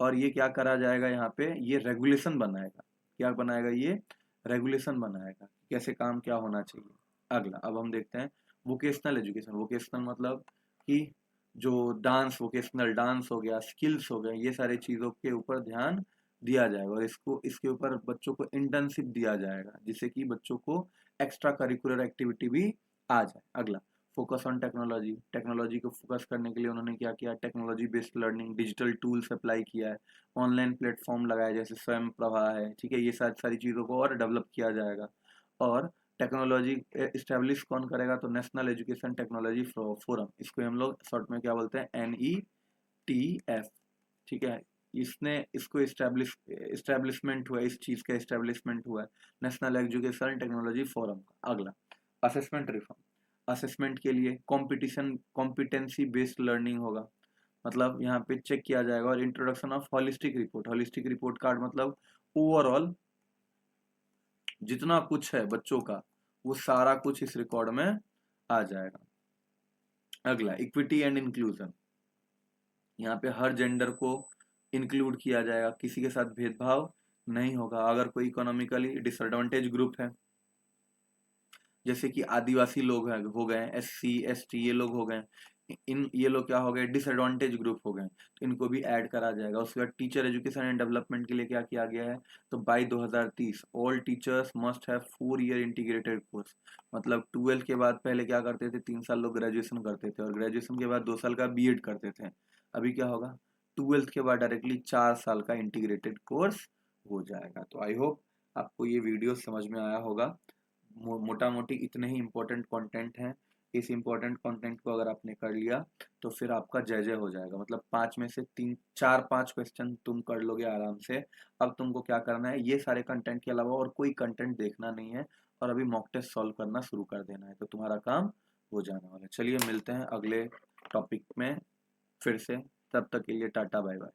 और ये क्या करा जाएगा यहाँ पे, ये रेगुलेशन बनाएगा। क्या बनाएगा, ये रेगुलेशन बनाएगा, कैसे काम क्या होना चाहिए। अगला, अब हम देखते हैं वोकेशनल एजुकेशन। वोकेशनल मतलब कि जो डांस, वोकेशनल डांस हो गया, स्किल्स हो गए, ये सारे चीज़ों के ऊपर ध्यान दिया जाएगा। और इसको, इसके ऊपर बच्चों को इंटर्नशिप दिया जाएगा, जिससे कि बच्चों को एक्स्ट्रा करिकुलर एक्टिविटी भी आ जाए। अगला, फोकस ऑन टेक्नोलॉजी। टेक्नोलॉजी को फोकस करने के लिए उन्होंने क्या किया, technology based learning, digital tools apply किया है, ऑनलाइन प्लेटफॉर्म लगाया जैसे स्वयं प्रभा है। ठीक है, ये सारी सारी चीज़ों को और डेवलप किया जाएगा। और टेक्नोलॉजी इस्टेब्लिश कौन करेगा, तो नेशनल एजुकेशन टेक्नोलॉजी फोरम, इसको हम लोग शॉर्ट में क्या बोलते हैं, NETF। ठीक है, इसने, इसको इस्टेब्लिशमेंट हुआ, इस चीज़ का इस्टेब्लिशमेंट हुआ है, नेशनल एजुकेशन टेक्नोलॉजी फोरम का। अगला, असेसमेंट रिफॉर्म। असेसमेंट के लिए कंपटीशन, कॉम्पिटेंसी बेस्ड लर्निंग होगा। मतलब यहाँ पे चेक किया जाएगा। और introduction of holistic report. Holistic report card मतलब ओवरऑल जितना कुछ है बच्चों का, वो सारा कुछ इस रिकॉर्ड में आ जाएगा। अगला, इक्विटी एंड इंक्लूजन। यहाँ पे हर जेंडर को इंक्लूड किया जाएगा, किसी के साथ भेदभाव नहीं होगा। अगर कोई इकोनॉमिकली डिसएडवांटेज ग्रुप है, जैसे कि आदिवासी लोग हैं, हो गए, SC ST ये लोग हो गए, ये लोग क्या हो गए, डिसएडवांटेज ग्रुप हो गए, तो इनको भी ऐड करा जाएगा। उसके बाद टीचर एजुकेशन एंड डेवलपमेंट के लिए क्या किया गया है, तो by 2030 all teachers must have 4 year integrated course. मतलब 12th के बाद पहले क्या करते थे, 3 साल लोग ग्रेजुएशन करते थे, और ग्रेजुएशन के बाद 2 साल का B.Ed करते थे। अभी क्या होगा, 12th के बाद डायरेक्टली 4 साल का इंटीग्रेटेड कोर्स हो जाएगा। तो आई होप आपको ये वीडियो समझ में आया होगा। मोटा मोटी इतने ही इम्पोर्टेंट कंटेंट हैं। इस इम्पोर्टेंट कंटेंट को अगर आपने कर लिया तो फिर आपका जय जय हो जाएगा। मतलब 5 में से 3 4 5 क्वेश्चन तुम कर लोगे आराम से। अब तुमको क्या करना है, ये सारे कंटेंट के अलावा और कोई कंटेंट देखना नहीं है, और अभी मॉक टेस्ट सॉल्व करना शुरू कर देना है, तो तुम्हारा काम हो जाने वाला है। चलिए मिलते हैं अगले टॉपिक में फिर से, तब तक के लिए टाटा बाय बाय।